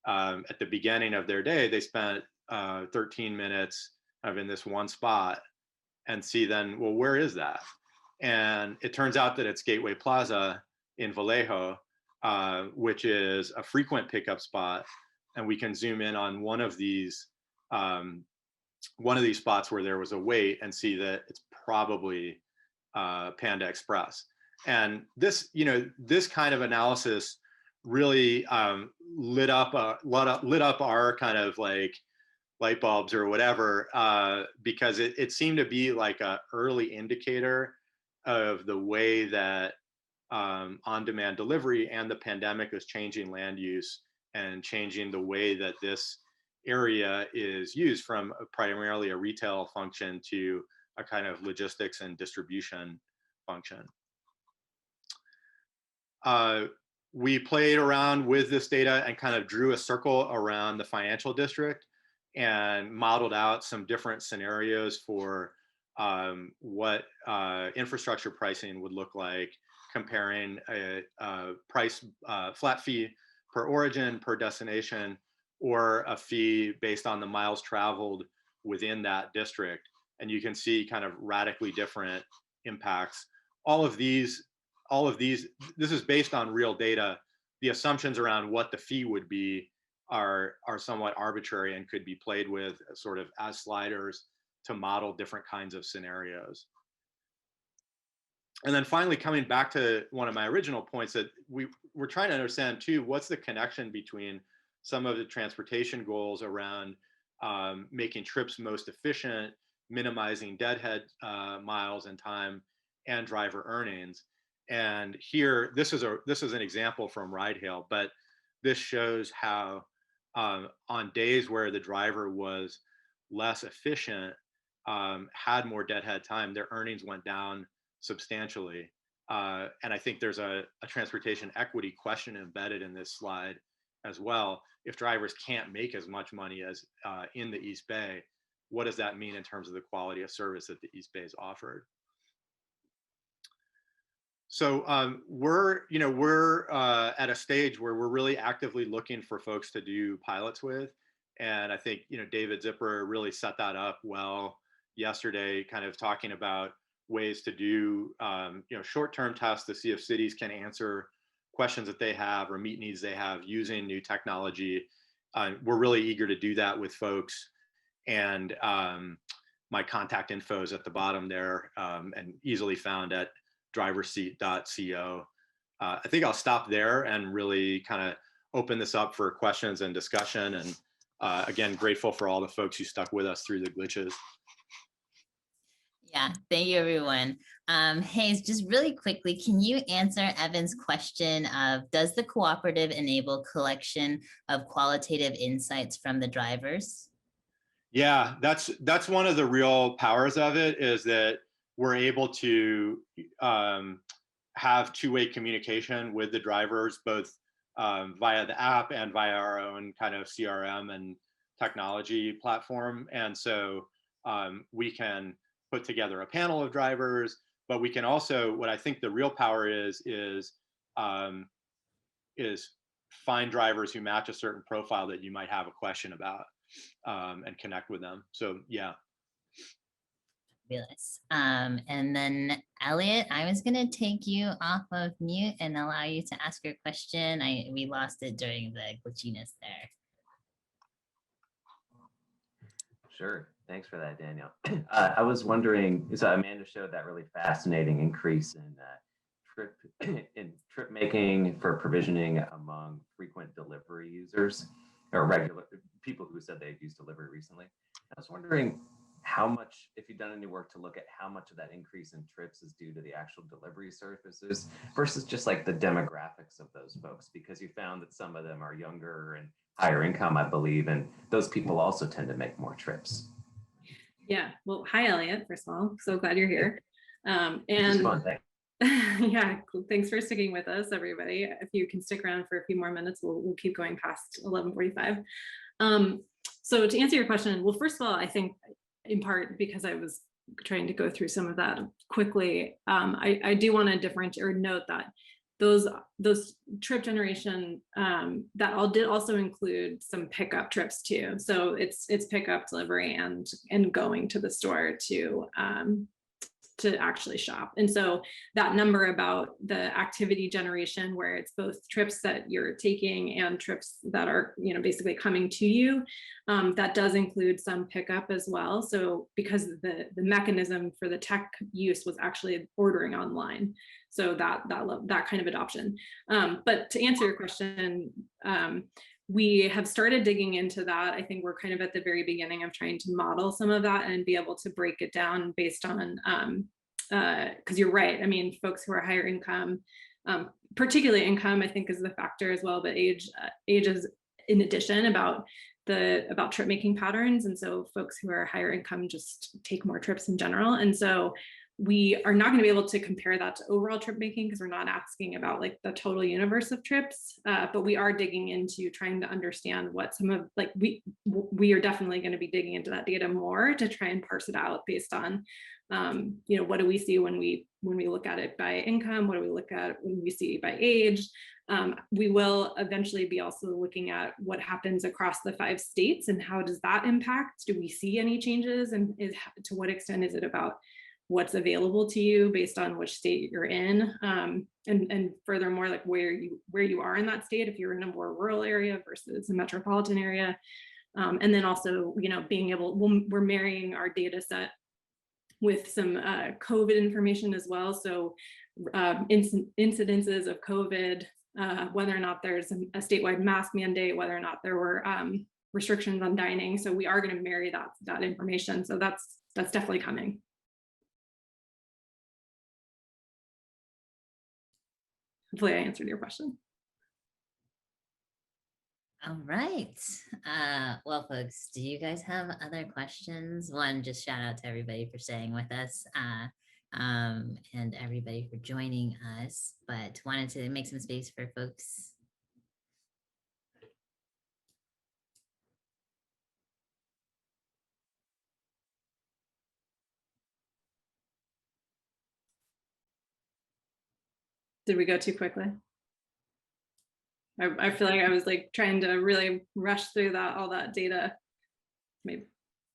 at the beginning of their day, they spent 13 minutes in this one spot, and see then, well, where is that? And it turns out that it's Gateway Plaza in Vallejo, which is a frequent pickup spot. And we can zoom in on one of these spots where there was a wait and see that it's probably Panda Express. And this kind of analysis really lit up our kind of like light bulbs or whatever, because it seemed to be like an early indicator of the way that on-demand delivery and the pandemic is changing land use and changing the way that this area is used from primarily a retail function to a kind of logistics and distribution function. We played around with this data and kind of drew a circle around the financial district and modeled out some different scenarios for what infrastructure pricing would look like, comparing a price flat fee per origin, per destination, or a fee based on the miles traveled within that district. And you can see kind of radically different impacts. All of these, this is based on real data. The assumptions around what the fee would be are somewhat arbitrary and could be played with sort of as sliders to model different kinds of scenarios. And then finally, coming back to one of my original points, that we're trying to understand too, what's the connection between some of the transportation goals around making trips most efficient minimizing deadhead miles and time and driver earnings. And here, this is an example from ride hail, but this shows how on days where the driver was less efficient, had more deadhead time, their earnings went down substantially. And I think there's a transportation equity question embedded in this slide as well. If drivers can't make as much money as in the East Bay, what does that mean in terms of the quality of service that the East Bay is offered? So we're at a stage where we're really actively looking for folks to do pilots with. And I think, David Zipper really set that up well yesterday, kind of talking about ways to do, short-term tests to see if cities can answer questions that they have or meet needs they have using new technology. We're really eager to do that with folks. And my contact info is at the bottom there, and easily found at driverseat.co. I think I'll stop there and really kind of open this up for questions and discussion. And again, grateful for all the folks who stuck with us through the glitches. Yeah, thank you, everyone. Hayes, just really quickly, can you answer Evan's question of, does the cooperative enable collection of qualitative insights from the drivers? Yeah, that's one of the real powers of it, is that we're able to have two-way communication with the drivers, both via the app and via our own kind of CRM and technology platform. And so we can put together a panel of drivers, but we can also, what I think the real power is find drivers who match a certain profile that you might have a question about, and connect with them. So yeah. Fabulous. And then Elliot, I was going to take you off of mute and allow you to ask your question. We lost it during the glitchiness there. Sure. Thanks for that, Danielle. I was wondering, so Amanda showed that really fascinating increase in trip making for provisioning among frequent delivery users, or regular people who said they'd used delivery recently. I was wondering how much, if you've done any work to look at how much of that increase in trips is due to the actual delivery services versus just like the demographics of those folks, because you found that some of them are younger and higher income, I believe, and those people also tend to make more trips. Yeah, well, hi, Elliot, first of all, so glad you're here. And Fun, thanks. Yeah, cool. Thanks for sticking with us, everybody. If you can stick around for a few more minutes, we'll keep going past 11:45. So to answer your question, well, first of all, I think in part because I was trying to go through some of that quickly, I do want to differentiate or note that those trip generation that did also include some pickup trips too. So it's pickup, delivery, and going to the store to actually shop. And so that number about the activity generation, where it's both trips that you're taking and trips that are, basically coming to you, that does include some pickup as well. So because the mechanism for the tech use was actually ordering online. So that kind of adoption. But to answer your question, we have started digging into that. I think we're kind of at the very beginning of trying to model some of that and be able to break it down based on, because you're right. I mean, folks who are higher income, particularly income, I think is the factor as well, but age is in addition about trip making patterns. And so folks who are higher income just take more trips in general. And so we are not going to be able to compare that to overall trip making because we're not asking about like the total universe of trips, but we are digging into trying to understand what some of, like, we are definitely going to be digging into that data more to try and parse it out based on, what do we see when we look at it by income? What do we look at when we see by age? We will eventually be also looking at what happens across the 5 states and how does that impact? Do we see any changes? And to what extent is it about what's available to you based on which state you're in, and furthermore, like where you are in that state, if you're in a more rural area versus a metropolitan area, and then also, being able, we're marrying our data set with some COVID information as well. So incidences of COVID, whether or not there's a statewide mask mandate, whether or not there were restrictions on dining. So we are going to marry that information. So that's definitely coming. Hopefully I answered your question. All right. Well, folks, do you guys have other questions? One, just shout out to everybody for staying with us and everybody for joining us, but wanted to make some space for folks. Did we go too quickly? I feel like I was like trying to really rush through all that data. Maybe.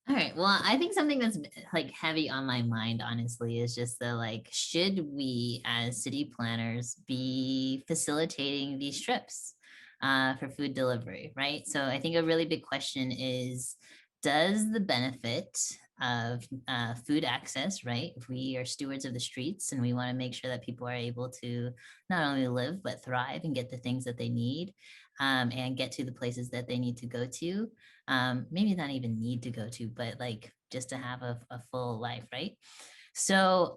All right. Well, I think something that's like heavy on my mind, honestly, is just the like, should we as city planners be facilitating these trips for food delivery, right? So I think a really big question is, does the benefit of food access, right? If we are stewards of the streets and we want to make sure that people are able to not only live, but thrive and get the things that they need and get to the places that they need to go to, maybe not even need to go to, but like just to have a full life, right? So,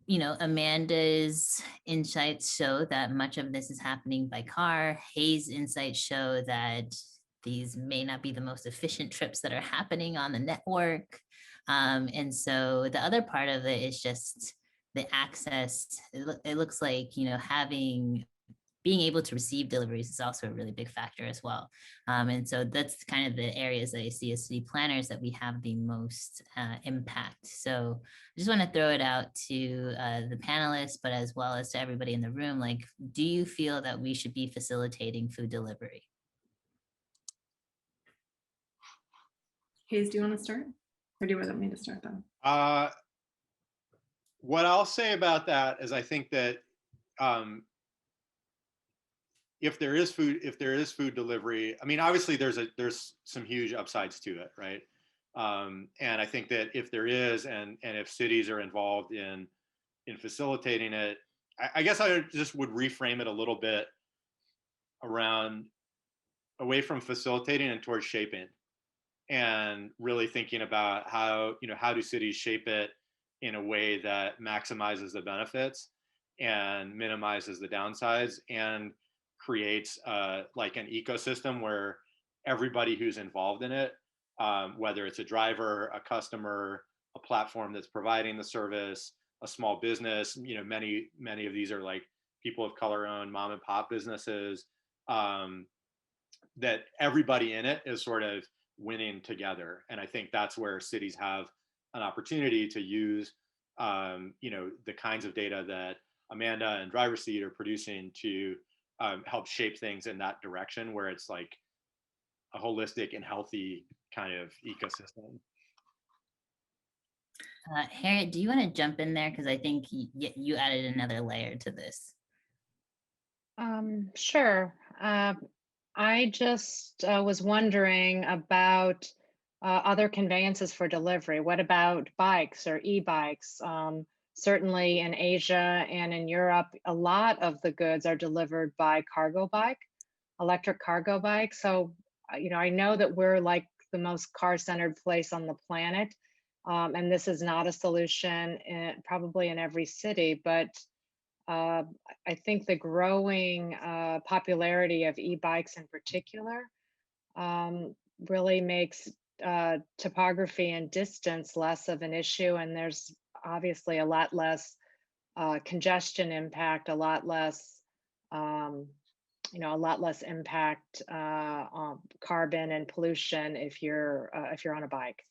you know, Amanda's insights show that much of this is happening by car. Hayes' insights show that these may not be the most efficient trips that are happening on the network. And so the other part of it is just the access. It looks like, you know, being able to receive deliveries is also a really big factor as well. And so that's kind of the areas that I see as city planners that we have the most impact. So I just want to throw it out to the panelists, but as well as to everybody in the room, like, do you feel that we should be facilitating food delivery? Hayes, do you want to start? Or do you want me to start then? What I'll say about that is I think that if there is food delivery, I mean, obviously there's some huge upsides to it, right? And I think that if there is, and if cities are involved in facilitating it, I guess I just would reframe it a little bit away from facilitating and towards shaping, and really thinking about how do cities shape it in a way that maximizes the benefits and minimizes the downsides, and creates like an ecosystem where everybody who's involved in it, whether it's a driver, a customer, a platform that's providing the service, a small business, you know, many of these are like people of color owned mom and pop businesses, that everybody in it is sort of winning together. And I think that's where cities have an opportunity to use, you know, the kinds of data that Amanda and Driver Seat are producing to help shape things in that direction, where it's like a holistic and healthy kind of ecosystem. Harriet, do you want to jump in there? Because I think you added another layer to this. Sure. I just was wondering about other conveyances for delivery. What about bikes or e-bikes? Certainly in Asia and in Europe, a lot of the goods are delivered by cargo bike, electric cargo bike. So, you know, I know that we're like the most car-centered place on the planet. And this is not a solution probably in every city, but I think the growing popularity of e-bikes in particular really makes topography and distance less of an issue. And there's obviously a lot less congestion impact, a lot less, you know, a lot less impact on carbon and pollution if you're on a bike.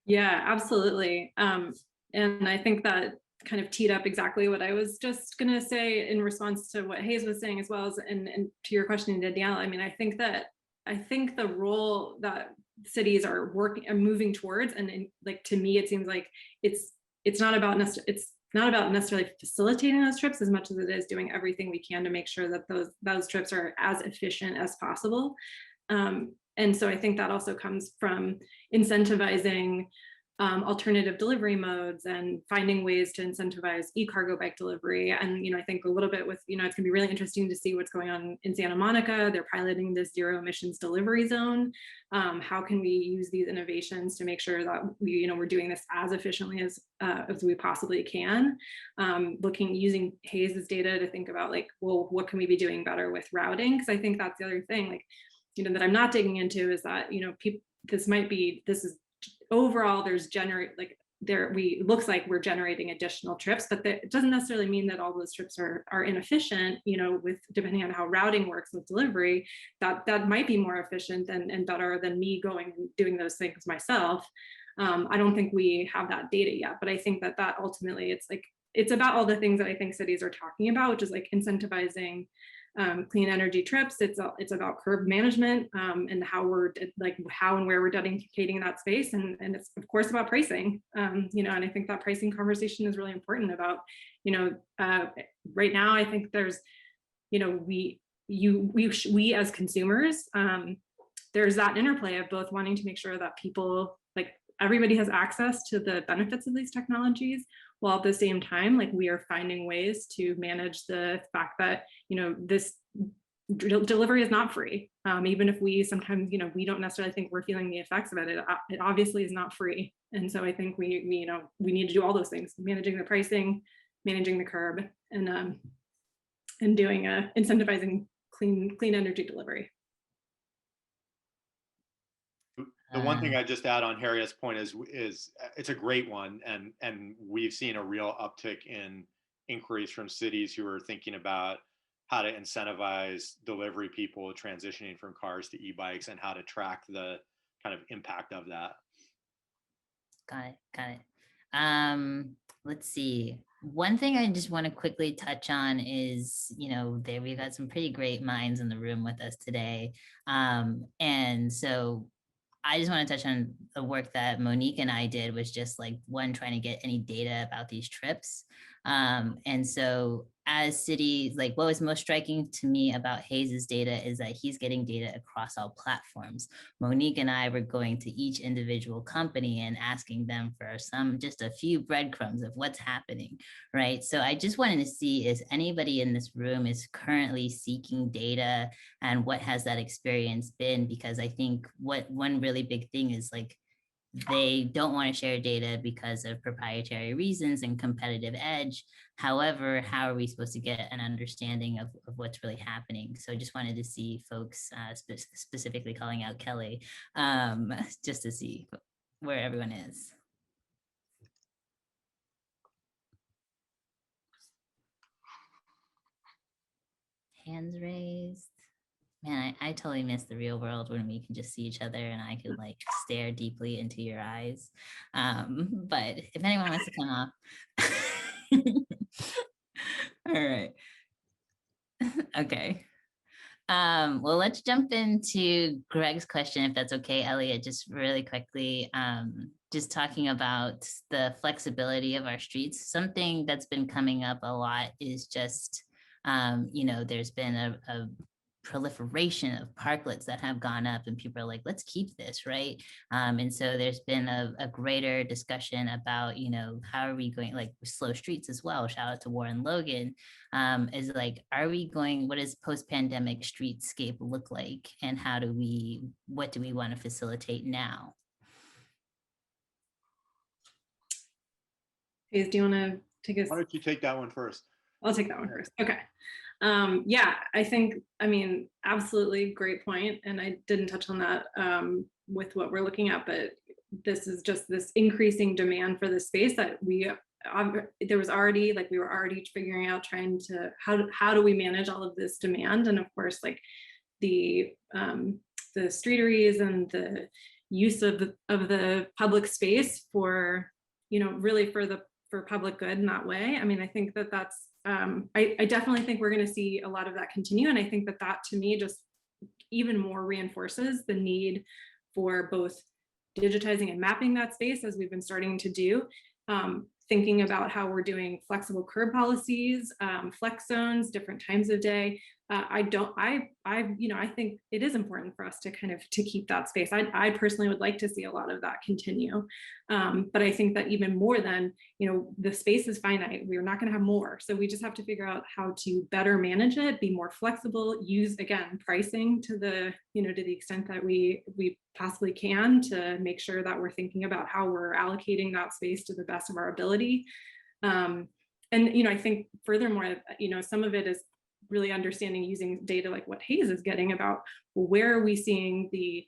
Yeah, absolutely. And I think that kind of teed up exactly what I was just going to say in response to what Hayes was saying, as well as and to your question, Danielle. I mean, I think the role that cities are working and moving towards, and like to me, it seems like it's not about necessarily facilitating those trips as much as it is doing everything we can to make sure that those trips are as efficient as possible. And so I think that also comes from incentivizing alternative delivery modes and finding ways to incentivize e-cargo bike delivery. And, I think a little bit with, it's gonna be really interesting to see what's going on in Santa Monica. They're piloting this zero emissions delivery zone. How can we use these innovations to make sure that we're doing this as efficiently as we possibly can? Using Hayes's data to think about like, well, what can we be doing better with routing? Because I think that's the other thing, like, that I'm not digging into is that, this is overall looks like we're generating additional trips, but it doesn't necessarily mean that all those trips are inefficient, with depending on how routing works with delivery, that might be more efficient and better than me going and doing those things myself. I don't think we have that data yet, but I think that ultimately it's about all the things that I think cities are talking about, which is like incentivizing clean energy trips. It's about curb management and how and where we're dedicating that space, and it's of course about pricing. And I think that pricing conversation is really important about, right now I think there's, we as consumers, there's that interplay of both wanting to make sure that people, like everybody has access to the benefits of these technologies, while at the same time, like we are finding ways to manage the fact that, this delivery is not free. Even if we sometimes, we don't necessarily think we're feeling the effects of it, it obviously is not free. And so I think we need to do all those things, managing the pricing, managing the curb, and doing incentivizing clean energy delivery. The one thing I just add on Harriet's point is it's a great one, and we've seen a real uptick in inquiries from cities who are thinking about how to incentivize delivery people transitioning from cars to e-bikes and how to track the kind of impact of that. Got it. Let's see. One thing I just want to quickly touch on is, we've got some pretty great minds in the room with us today. And so I just want to touch on the work that Monique and I did, was just like trying to get any data about these trips. And so as cities, like what was most striking to me about Hayes's data is that he's getting data across all platforms. Monique and I were going to each individual company and asking them for just a few breadcrumbs of what's happening, right? So I just wanted to see if anybody in this room is currently seeking data, and what has that experience been? Because I think one really big thing is like, they don't want to share data because of proprietary reasons and competitive edge. However, how are we supposed to get an understanding of what's really happening? So I just wanted to see folks, specifically calling out Kelly, just to see where everyone is. Hands raised. Man, I totally miss the real world when we can just see each other and I could like stare deeply into your eyes. But if anyone wants to come up. All right. Okay. Well, let's jump into Greg's question, if that's okay, Elliot, just really quickly. Just talking about the flexibility of our streets. Something that's been coming up a lot is just, there's been a proliferation of parklets that have gone up, and people are like, let's keep this, right? And so there's been a greater discussion about, how are we going, like slow streets as well. Shout out to Warren Logan, is like, what does post-pandemic streetscape look like? And what do we want to facilitate now? Hayes, do you want to take us? Why don't you take that one first? I'll take that one first. Okay. Yeah, I think, absolutely great point. And I didn't touch on that with what we're looking at, but this is just this increasing demand for the space that we were already figuring out, how do we manage all of this demand? And of course, like the streeteries and the use of the public space for, really for public good in that way. I think that's, I definitely think we're going to see a lot of that continue. And I think that to me just even more reinforces the need for both digitizing and mapping that space, as we've been starting to do, thinking about how we're doing flexible curb policies, flex zones, different times of day, I think it is important for us to to keep that space. I personally would like to see a lot of that continue. But I think that even more than, the space is finite, we're not going to have more. So we just have to figure out how to better manage it, be more flexible, use, again, pricing to the, to the extent that we possibly can, to make sure that we're thinking about how we're allocating that space to the best of our ability. And, I think furthermore, some of it is really understanding using data like what Hayes is getting about, where are we seeing the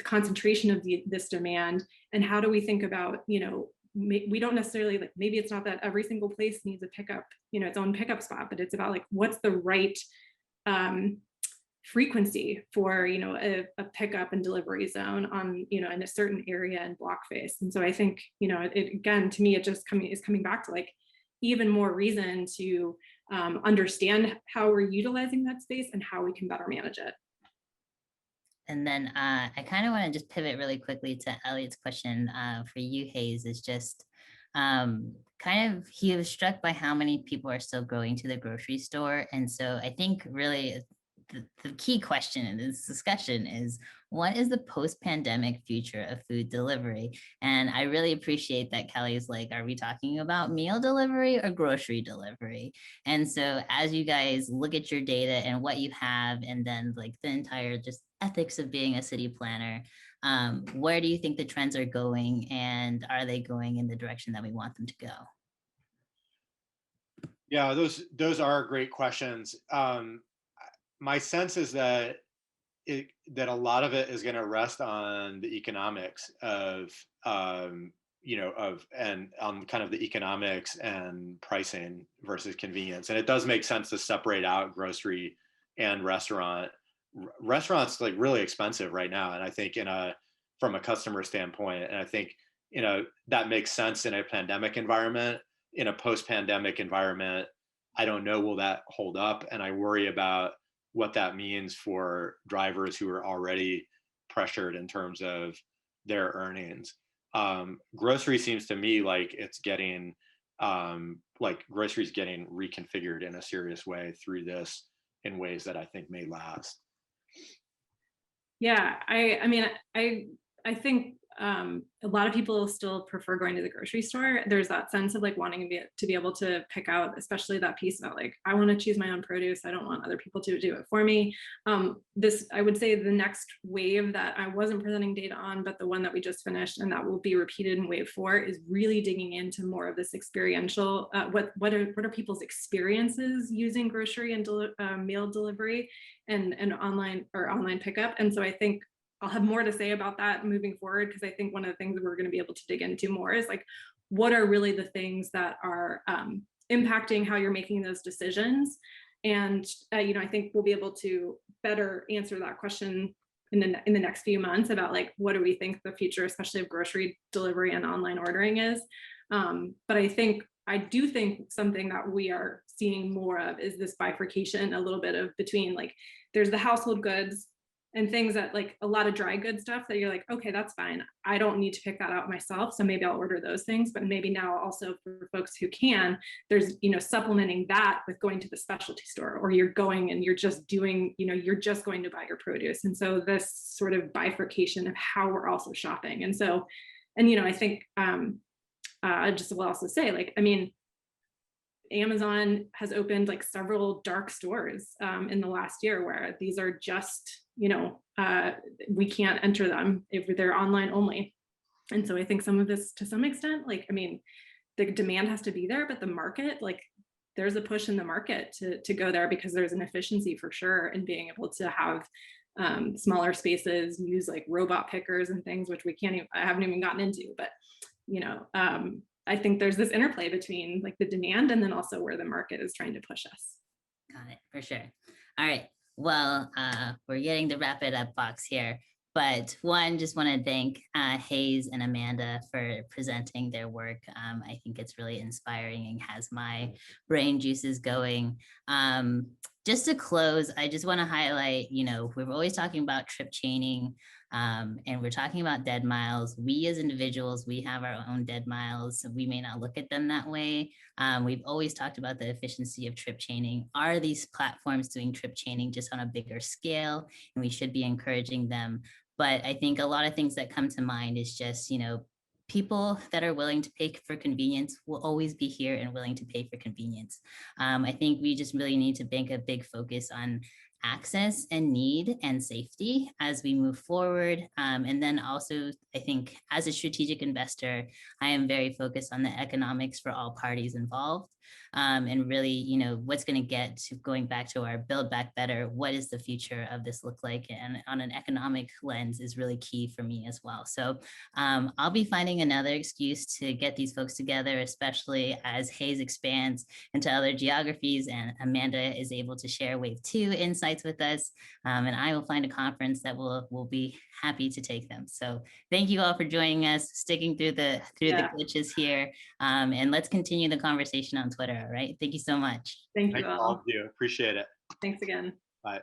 concentration of this demand, and how do we think about, we don't necessarily, like, maybe it's not that every single place needs a pickup, its own pickup spot, but it's about like, what's the right frequency for, a pickup and delivery zone on, in a certain area and block face. And so I think, it, again, to me, it just is coming back to like even more reason to understand how we're utilizing that space and how we can better manage it. And then I kind of want to just pivot really quickly to Elliot's question for you, Hayes, is just he was struck by how many people are still going to the grocery store. And so I think really the key question in this discussion is, what is the post-pandemic future of food delivery? And I really appreciate that Kelly's like, are we talking about meal delivery or grocery delivery? And so as you guys look at your data and what you have, and then like the entire just ethics of being a city planner, where do you think the trends are going, and are they going in the direction that we want them to go? Yeah, those are great questions. My sense is that that a lot of it is going to rest on the economics of and on kind of the economics and pricing versus convenience. And it does make sense to separate out grocery and restaurant. Restaurants like really expensive right now, and I think from a customer standpoint, and I think that makes sense in a pandemic environment. In a post-pandemic environment, I don't know, will that hold up? And I worry about what that means for drivers who are already pressured in terms of their earnings. Grocery seems to me like it's getting groceries getting reconfigured in a serious way through this in ways that I think may last. Yeah, I think a lot of people still prefer going to the grocery store. There's that sense of like wanting to be able to pick out, especially that piece about like, I want to choose my own produce. I don't want other people to do it for me. I would say the next wave that I wasn't presenting data on, but the one that we just finished and that will be repeated in wave 4 is really digging into more of this experiential, what are people's experiences using grocery and meal delivery and online pickup. And so I think I'll have more to say about that moving forward, because I think one of the things that we're going to be able to dig into more is like, what are really the things that are impacting how you're making those decisions. And, I think we'll be able to better answer that question in the next few months about like, what do we think the future, especially of grocery delivery and online ordering is. But I do think something that we are seeing more of is this bifurcation a little bit of between like, there's the household goods and things that like a lot of dry goods stuff that you're like, okay, that's fine. I don't need to pick that out myself. So maybe I'll order those things, but maybe now also for folks who can, there's, supplementing that with going to the specialty store, or you're going and you're just doing, you're just going to buy your produce. And so this sort of bifurcation of how we're also shopping. And so, I think I just will also say like, Amazon has opened like several dark stores in the last year where these are just, we can't enter them if they're online only. And so I think some of this, to some extent, like, the demand has to be there, but the market, like, there's a push in the market to go there because there's an efficiency for sure in being able to have smaller spaces, use like robot pickers and things, which I haven't even gotten into, but, I think there's this interplay between like the demand and then also where the market is trying to push us. Got it, for sure. All right, well, we're getting the wrap it up box here, but just want to thank Hayes and Amanda for presenting their work. I think it's really inspiring and has my brain juices going. just to close, I just want to highlight, we're always talking about trip chaining, and we're talking about dead miles. We as individuals, we have our own dead miles. We may not look at them that way. We've always talked about the efficiency of trip chaining. Are these platforms doing trip chaining just on a bigger scale? And we should be encouraging them. But I think a lot of things that come to mind is just, people that are willing to pay for convenience will always be here and willing to pay for convenience. I think we just really need to make a big focus on access and need and safety as we move forward. And then also, I think as a strategic investor, I am very focused on the economics for all parties involved. And really, what's going to get to going back to our build back better, what does the future of this look like? And on an economic lens is really key for me as well. So I'll be finding another excuse to get these folks together, especially as Hayes expands into other geographies and Amanda is able to share Wave 2 insights with us. And I will find a conference that will be happy to take them. So thank you all for joining us, sticking through the glitches here. And let's continue the conversation on Twitter. All right. Thank you so much. Thank you Thank you all all. of you. Appreciate it. Thanks again. Bye.